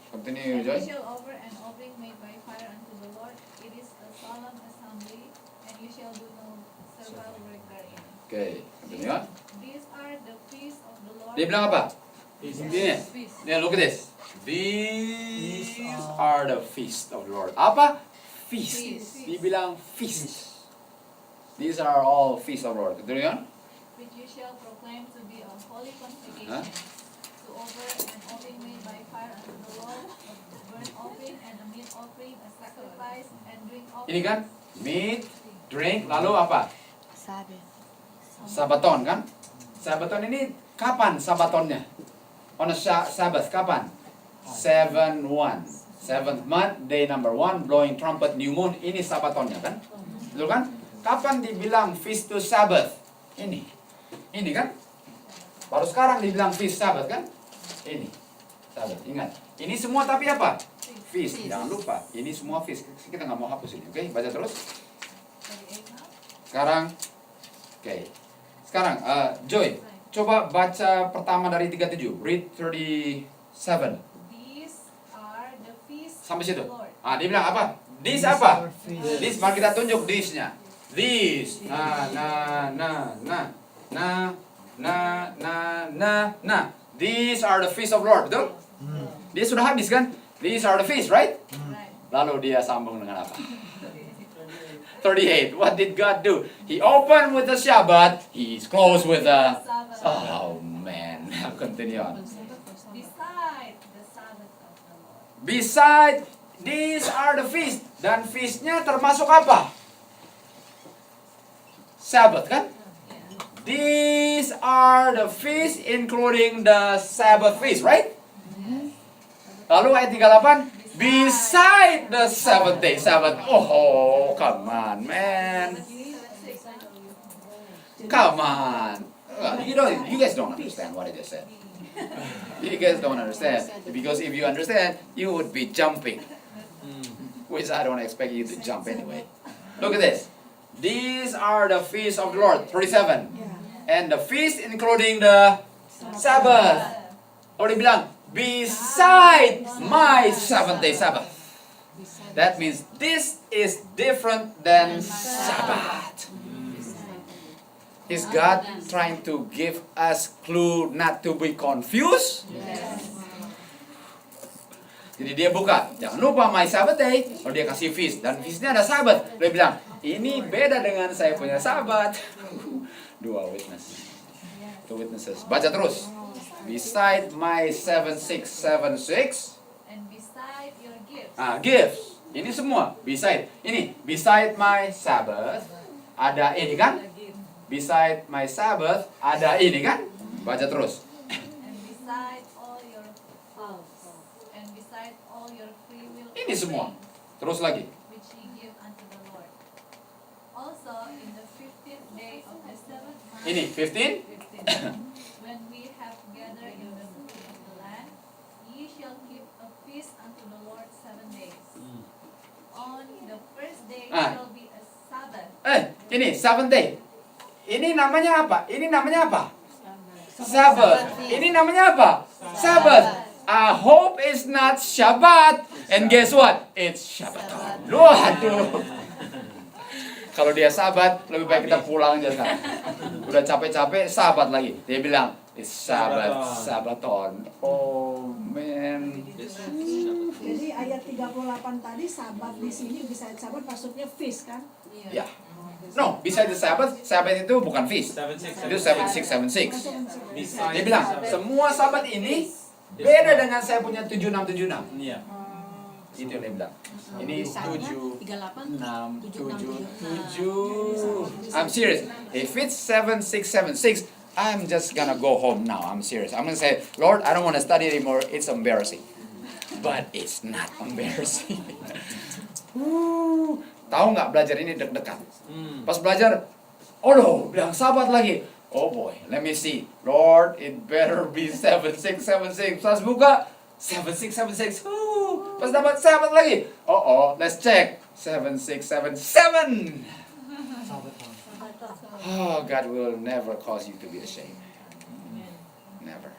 Continue, And Joy. ye shall offer an offering made by fire unto the Lord. It is a solemn assembly, and you shall do no servile work therein. Oke, continue on. These are the feasts of the Lord. Dia bilang apa? Feast. Ini. Feast. Yeah, look at this. These are the feast of the Lord. Apa? Feast. Feast. Dibilang feast. These are all feast of the Lord. Continue on. Which you shall proclaim to be a holy convocation, Huh? to offer an offering made by fire unto the Lord, a burnt offering and a meat offering, a sacrifice and drink offering. Ini kan meat, drink, lalu apa? Sabbath. Sabaton kan? Sabaton ini kapan sabatonnya? On a Sabbath kapan? 7-1. 7th month, day number 1, blowing trumpet, new moon. Ini sabatonnya kan? Betul kan? Kapan dibilang feast to Sabbath? Ini. Ini kan? Baru sekarang dibilang feast Sabbath kan? Ini. Sabbath. Ingat. Ini semua tapi apa? Feast. Jangan lupa. Ini semua feast. Kita nggak mau hapus ini. Oke? Baca terus. 38 now. Sekarang. Oke. Sekarang, Joy. Coba baca pertama dari 37. Read 37. These are the feasts Sampai of situ. the Lord. Dia bilang apa? This These apa? are feasts. This, mari kita tunjuk this-nya. This. Nah. These are the feasts of Lord, betul? Dia sudah habis kan? These are the feasts, right? Right. Lalu dia sambung dengan apa? 38. What did God do? He opened with the Shabbat. He's closed with the... Sabbath. Oh man. Continue on. Beside the Sabbath of the Lord. Beside, these are the feast. Dan feastnya termasuk apa? Sabbath kan? These are the feast including the Sabbath feast, right? Lalu ayat 38. Beside the Sabbath day, Sabbath. Oh, come on, man. Come on. You guys don't understand what I just said. You guys don't understand. Because if you understand, you would be jumping. Which I don't expect you to jump anyway. Look at this. These are the feasts of the Lord, 37. And the feast including the Sabbath. Lalu dia bilang, beside my 7th-day Sabbath. That means this is different than Sabbath. Is God trying to give us clue not to be confused? Jadi dia buka, jangan lupa my Sabbath day. Lalu dia kasih feast, dan feastnya ada Sabbath. Dia bilang, ini beda dengan saya punya Sabbath. Dua witness. Two witnesses. Baca terus. Beside my 7676. And beside your gifts. Gifts. Ini semua beside. Ini beside my Sabbath. Ada ini kan? Beside my Sabbath ada ini kan? Baca terus. And beside all your vows, and beside all your free will Ini semua. offerings, Terus lagi. which ye give unto the Lord. Also in the 15th day of the 7th month, Ini 15. 15, when we have gathered in the fruit of the land, ye shall keep a feast unto the Lord 7 days. On the first day Ah. shall be a Sabbath. Ini 7 day. Ini namanya apa? Ini namanya apa? Sabbath. Ini namanya apa? Sabbath. I hope it's not Shabbat. And guess what? It's Shabbaton. Waduh. Kalau dia Sabat, lebih baik kita pulang aja sekarang. Udah capek-capek, Sabat lagi. Dia bilang, it's Sabat, Sabaton. Oh man. Jadi ayat 38 tadi sabat di sini bisa sabat maksudnya feast kan? Ya. No, bisa itu Sabat. Sabat itu bukan feast. 7-6. Itu 7676. Beside Dia bilang, semua Sabat ini beda dengan saya punya 7676. Iya. Itu yang dia bilang. Ini 7, 38 6, 7, 7. 7. I'm serious. If it's 7676, I'm just gonna go home now. I'm serious. I'm gonna say, Lord, I don't want to study anymore. It's embarrassing. But it's not embarrassing. Tahu nggak belajar ini deg-degan? Pas belajar, oh loh, bilang Sabat lagi. Oh boy, let me see. Lord, it better be 7676. Pas buka 7676. Pas dapat Sabat lagi. Oh, let's check. 7677. Sabaton. Oh, God will never cause you to be ashamed. Never.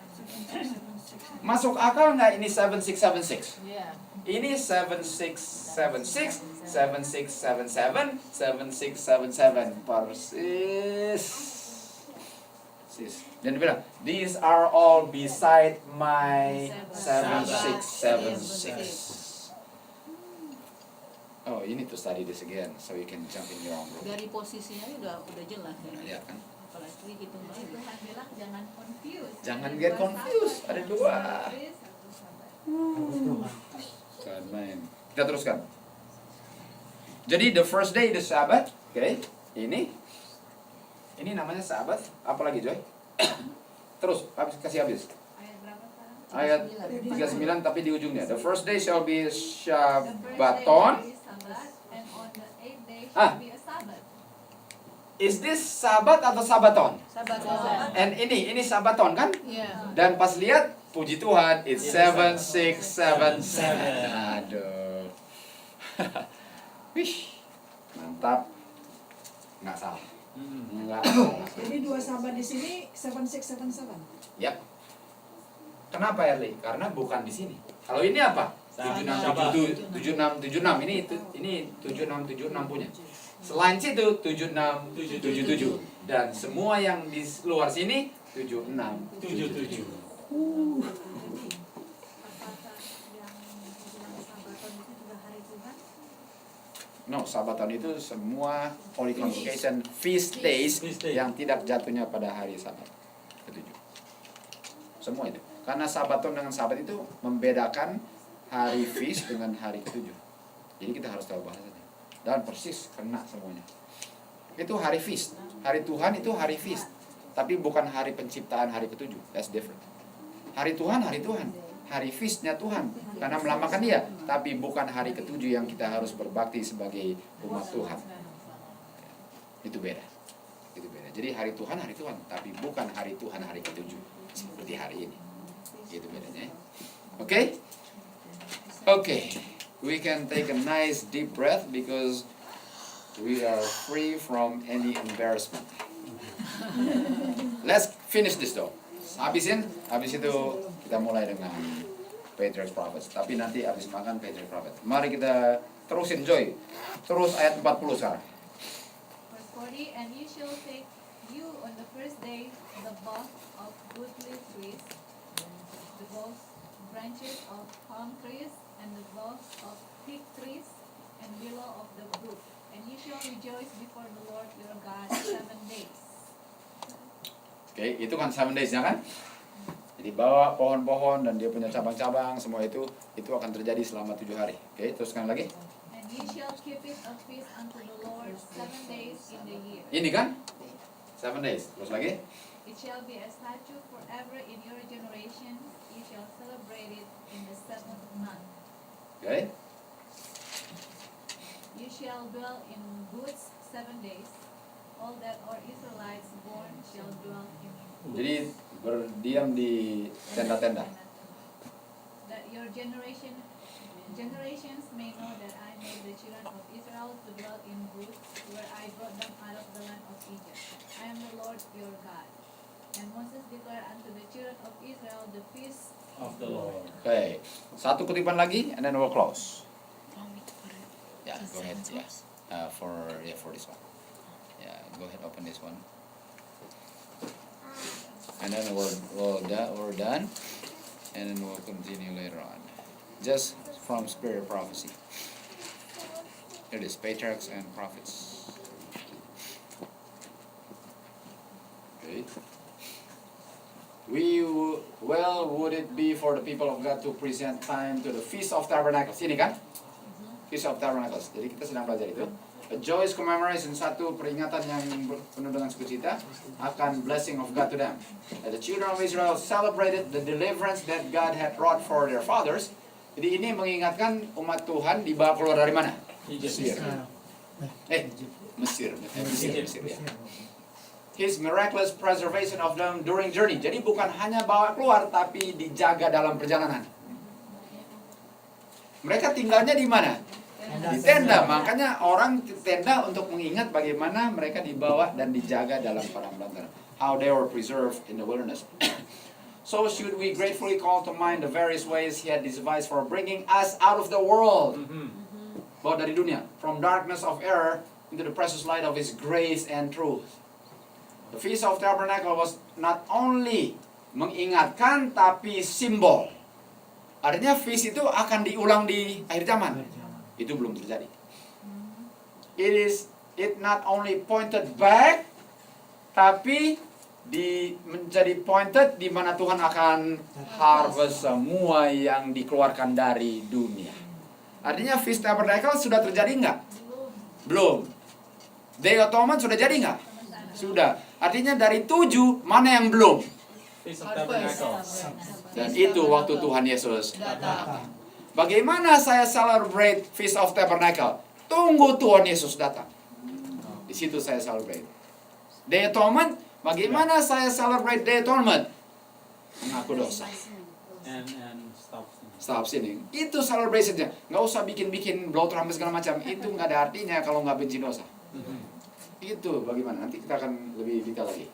Masuk akal nggak ini 7676? Yeah. Ini 7676, 7677, 7677 persis. Dan dia bilang, these are all beside my 7676. Oh, you need to study this again so you can jump in your own room. Dari posisinya udah jelas ya. Ya kan? Apalagi hitung Jadi balik. Tuhan bilang jangan confused. Jangan Ada get dua confused. Sabat, Ada satu dua. feast, satu Sabat. Jangan main. Kita teruskan. Jadi the first day the Sabbath, oke? Ini namanya Sabbath. Apa lagi, Joy? Terus, kasih habis. Ayat berapa sekarang? Ayat 39 tapi di ujungnya. The first day shall be The first day Shabbaton. shall be Sabbath, and on the 8th day Ah. shall be a Sabbath. Is this Sabat atau Sabaton? Sabat. And ini Sabaton kan? Iya. Dan pas lihat, puji Tuhan, it's 7677. Aduh. Wih, mantap. Nggak salah. Nggak salah. Jadi dua sabat di sini 7677. Yap. Kenapa Erli? Karena bukan di sini. Kalau ini apa? 7677. Ini 7676 punya. Selain situ 7677. Dan semua yang di luar sini 7677. No, Sabaton itu semua Holy Convocation feast days Feast day. yang tidak jatuhnya pada hari Sabat ketujuh. Semua itu. Karena Sabaton dengan Sabat itu membedakan hari feast dengan hari ketujuh. Jadi kita harus tahu bahasanya. Dan persis kena semuanya. Itu hari feast. Hari Tuhan itu hari feast. Tapi bukan hari penciptaan hari ketujuh. That's different. Hari Tuhan, hari Tuhan. Hari feastnya Tuhan. Karena melambangkan dia. Tapi bukan hari ketujuh yang kita harus berbakti sebagai umat Tuhan. Itu beda. Itu beda. Jadi hari Tuhan, tapi bukan hari Tuhan hari ketujuh seperti hari ini. Itu bedanya. Oke? Oke. We can take a nice deep breath because we are free from any embarrassment. Let's finish this though. Habis itu kita mulai dengan Patriarchs Prophets. Tapi nanti habis makan Patriarchs Prophets. Mari kita terusin Joy. Terus ayat 40 sekarang. Verse 40, and ye shall take you on the first day the boughs of goodly trees, the boughs branches of palm trees, and the boughs of fig trees, and willow of the brook. And ye shall rejoice before the Lord your God 7 days. Oke, itu kan 7 days-nya kan? Jadi bawa pohon-pohon dan dia punya cabang-cabang, semua itu akan terjadi selama 7 hari. Oke, teruskan lagi. Ye shall keep it a feast unto the Lord 7 days in the year. Ini kan? 7 days. Terus lagi? It shall be a statute forever in your generations. Ye shall celebrate it in the 7th month. Oke. You shall dwell in booths 7 days. All that are Israelites born shall dwell in Jadi berdiam di tenda-tenda. That your generations may know that I made the children of Israel to dwell in booths, where I brought them out of the land of Egypt. I am the Lord your God. And Moses declared unto the children of Israel the feast Of the Lord. Oke. Satu kutipan lagi, and then we'll close. Yeah, go ahead. Yeah. For this one. Yeah, go ahead. Open this one. And then we're done. And then we'll continue later on. Just from Spirit Prophecy. It is patriarchs and prophets. Okay. Would it be for the people of God to present time to the Feast of Tabernacles? Ini kan? Feast of Tabernacles. Jadi kita sedang belajar itu. A joyous commemoration, satu peringatan yang penuh dengan sukacita akan blessing of God to them. That the children of Israel celebrated the deliverance that God had brought for their fathers. Jadi ini mengingatkan umat Tuhan dibawa keluar dari mana? Mesir. Mesir ya. His miraculous preservation of them during journey. Jadi bukan hanya bawa keluar, tapi dijaga dalam perjalanan. Mereka tinggalnya di mana? Di tenda. Makanya orang tenda untuk mengingat bagaimana mereka dibawa dan dijaga dalam padang belantara. How they were preserved in the wilderness. So should we gratefully call to mind the various ways He had devised for bringing us out of the world. Bawa dari dunia. From darkness of error into the precious light of His grace and truth. The Feast of Tabernacle was not only mengingatkan, tapi simbol. Artinya feast itu akan diulang di akhir zaman. Itu belum terjadi. It not only pointed back, tapi menjadi pointed di mana Tuhan akan harvest semua yang dikeluarkan dari dunia. Artinya Feast Tabernacle sudah terjadi enggak? Belum. Day of Atonement sudah jadi enggak? Sudah. Artinya dari 7, mana yang belum? Feast of Tabernacle. Dan itu waktu Tuhan Yesus datang. Bagaimana saya celebrate Feast of Tabernacle? Tunggu Tuhan Yesus datang. Di situ saya celebrate. Day Atonement, bagaimana saya celebrate Day Atonement? Mengaku dosa. And Stop sinning. Itu celebrationnya. Nggak usah bikin blow trumpet segala macam. Itu nggak ada artinya kalau nggak benci dosa. Itu bagaimana? Nanti kita akan lebih detail lagi.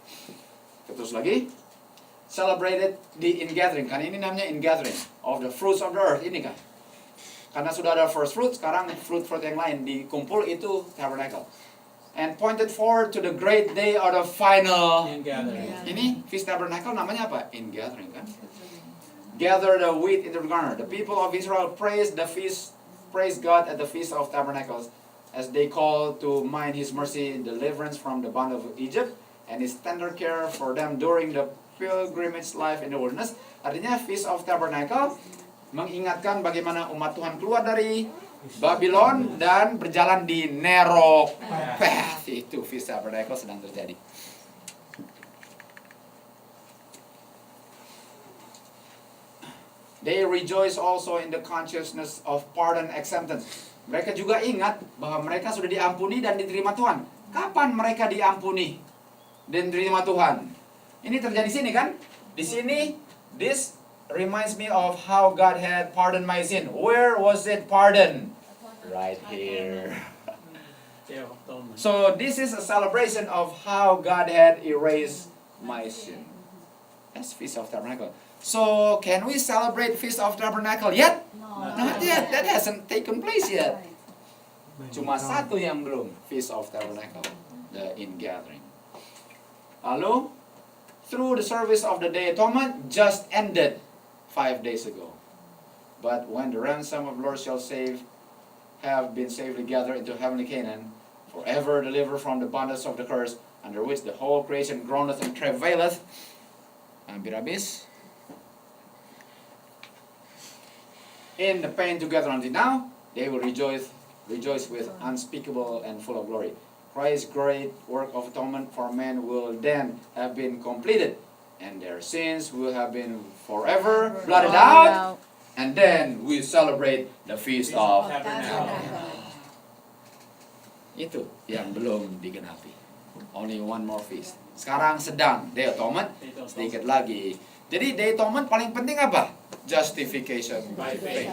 Terus lagi. Celebrated di ingathering. Karena ini namanya ingathering of the fruits of the earth. Ini kan. Karena sudah ada first fruit, sekarang fruit yang lain dikumpul, itu tabernacle. And pointed forward to the great day of the final ingathering. Ini Feast Tabernacle namanya apa? Ingathering kan. Gather the wheat into the garner. The people of Israel praise God at the Feast of Tabernacles, as they call to mind His mercy and deliverance from the bond of Egypt, and His tender care for them during the pilgrimage life in the wilderness. Artinya Feast of Tabernacle mengingatkan bagaimana umat Tuhan keluar dari Babylon dan berjalan di narrow path. Itu Feast Tabernacle sedang terjadi. They rejoice also in the consciousness of pardon acceptance. Mereka juga ingat bahwa mereka sudah diampuni dan diterima Tuhan. Kapan mereka diampuni dan diterima Tuhan? Ini terjadi sini kan? Di sini, this reminds me of how God had pardoned my sin. Where was it pardoned? Right here. So this is a celebration of how God had erased my sin. That's Feast of Tabernacle. So can we celebrate Feast of Tabernacle yet? No. Not yet. That hasn't taken place yet. Cuma satu yang belum, Feast of Tabernacle, the ingathering. Lalu, through the service of the Day Atonement just ended 5 days ago. But when the ransom of the Lord shall have been safely gathered into heavenly Canaan, forever delivered from the bondage of the curse, under which the whole creation groaneth and travaileth. Hampir habis. In the pain together until now, they will rejoice rejoice with unspeakable and full of glory. Christ's great work of atonement for men will then have been completed, and their sins will have been forever blotted out, and then we celebrate the Feast of Itu yang belum digenapi. Only one more feast. Sekarang sedang Day Atonement, sedikit lagi. Jadi Day Atonement paling penting apa? Justification by faith.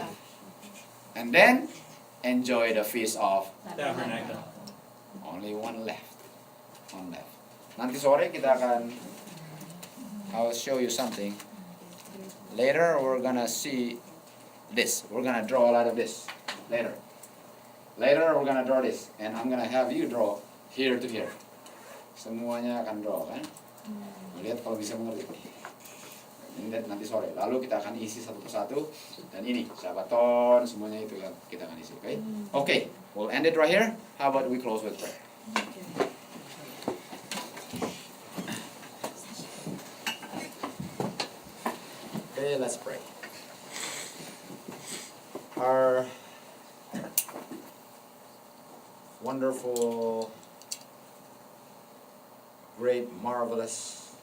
And then enjoy the Feast of Tabernacle. Only one left. One left. Nanti sore kita akan I'll show you something. Later we're gonna see this. We're gonna draw a lot of this. Later we're gonna draw this, and I'm gonna have you draw here to here. Semuanya akan draw kan? Lihat kalau bisa mengerti. Ini nanti sore. Lalu kita akan isi satu persatu, dan ini Sabaton semuanya itu kita akan isi. Oke? Okay, we'll end it right here. How about we close with prayer? Okay, let's pray. Our wonderful, great, marvelous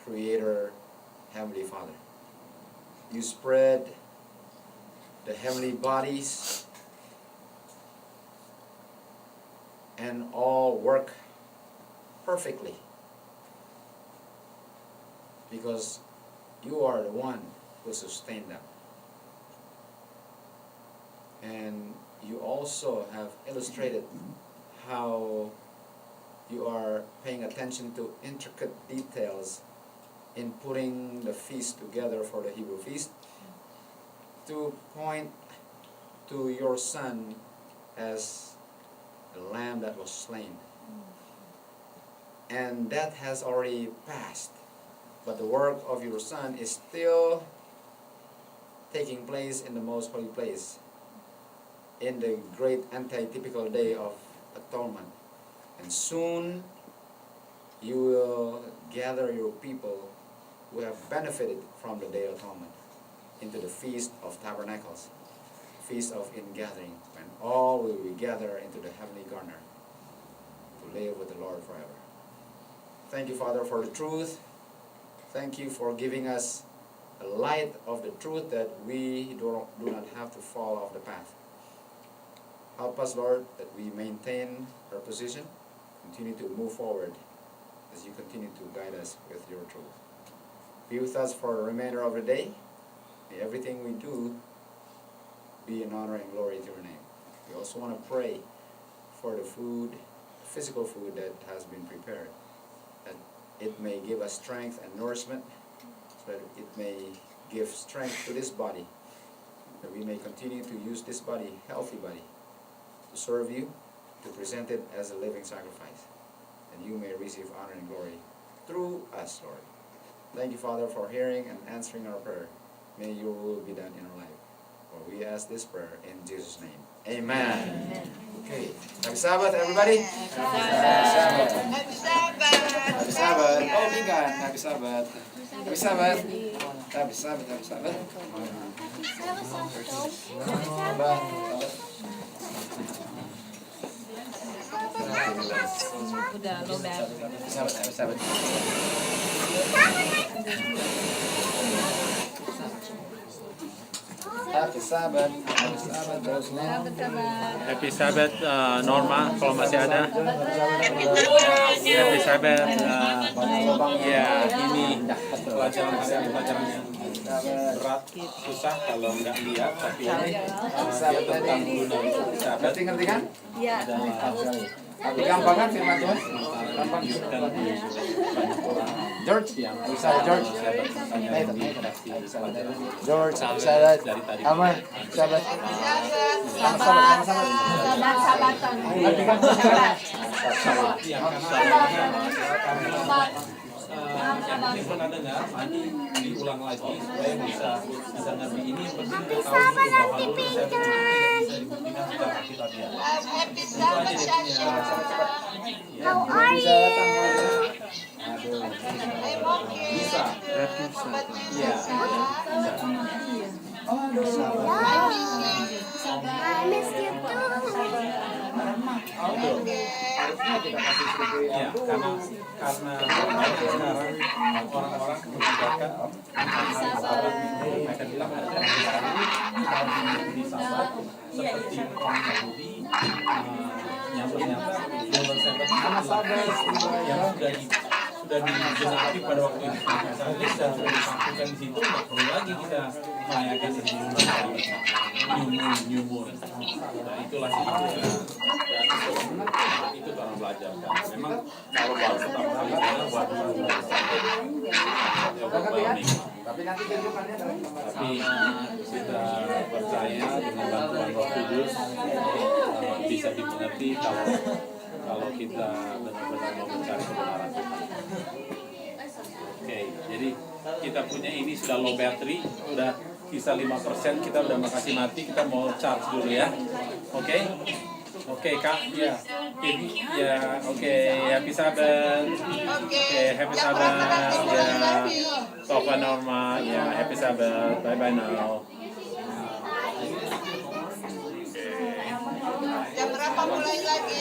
Creator, Heavenly Father, you spread the heavenly bodies and all work perfectly because you are the one who sustained them. And you also have illustrated how you are paying attention to intricate details in putting the feast together for the Hebrew feast to point to your Son as the lamb that was slain. And that has already passed, but the work of your Son is still taking place in the most holy place, in the great anti-typical day of atonement. And soon you will gather your people who have benefited from the Day of Atonement into the Feast of Tabernacles, Feast of Ingathering, when all will be gathered into the heavenly garner to live with the Lord forever. Thank you, Father, for the truth. Thank you for giving us a light of the truth that we do not have to fall off the path. Help us, Lord, that we maintain our position, continue to move forward as you continue to guide us with your truth. Be with us for the remainder of the day. May everything we do be an honor and glory to your name. We also want to pray for the food, physical food that has been prepared, that it may give us strength and nourishment, so that it may give strength to this body, that we may continue to use this body, healthy body, to serve you, to present it as a living sacrifice, and you may receive honor and glory through us, Lord. Thank you, Father, for hearing and answering our prayer. May your will be done in our life. For we ask this prayer in Jesus' name. Amen. Okay. Happy Sabbath, everybody. Happy Sabbath. Happy Sabbath. Happy Sabbath. Oh, Bingan. Happy Sabbath. Happy Sabbath. Happy Sabbath. Happy Sabbath. Udah lo bad. Happy Sabbath. Happy Sabbath. Happy Sabbath. Happy Sabbath, Norma, kalau masih ada. Happy Sabbath. Ya, ini pelajarannya berat, susah kalau nggak lihat, tapi ini dia tentang guna Sabbath. Ngerti kan? Iya. Tapi gampang kan firman Tuhan? Gampang. George, bisa George. George, Sabbath. Amar, Sabbath. Sama-sama. Sabatan. Ngerti kan? Yang penting pernah dengar, nanti diulang lagi supaya bisa ngerti ini. Yang penting tahu bahwa saya tidak bisa dibuktikan secara Alkitabiah. Happy Sabbath, Itu aja dia punya. How are you? Aduh. Bisa. Iya. Aduh. Betul. Harusnya kita kasih sedikit Ya, karena banyak sekarang orang-orang kebijakan sahabat itu mereka bilang ada di sahabat seperti orang Yahudi yang ternyata golden Sabbath yang sudah digenapi pada waktu itu Salis dan sudah disampaikan di situ, nggak perlu lagi kita merayakan new moon. Nah itulah itu orang belajar kan. Memang kalau baru pertama kali saya buat tapi nanti tunjukkannya dalam tapi kita percaya dengan bantuan Roh Kudus bisa dimengerti kalau kita benar-benar mau mencari kebenaran Tuhan. Oke, jadi kita punya ini sudah low battery, udah sisa 5%, kita udah makasih mati, kita mau charge dulu ya. Oke? Oke, Kak. Ya. Ini ya, oke, happy Sabbath. Oke, happy Sabbath. Ya. Sofa Norma, ya, happy Sabbath. Bye bye now. Jam berapa mulai lagi?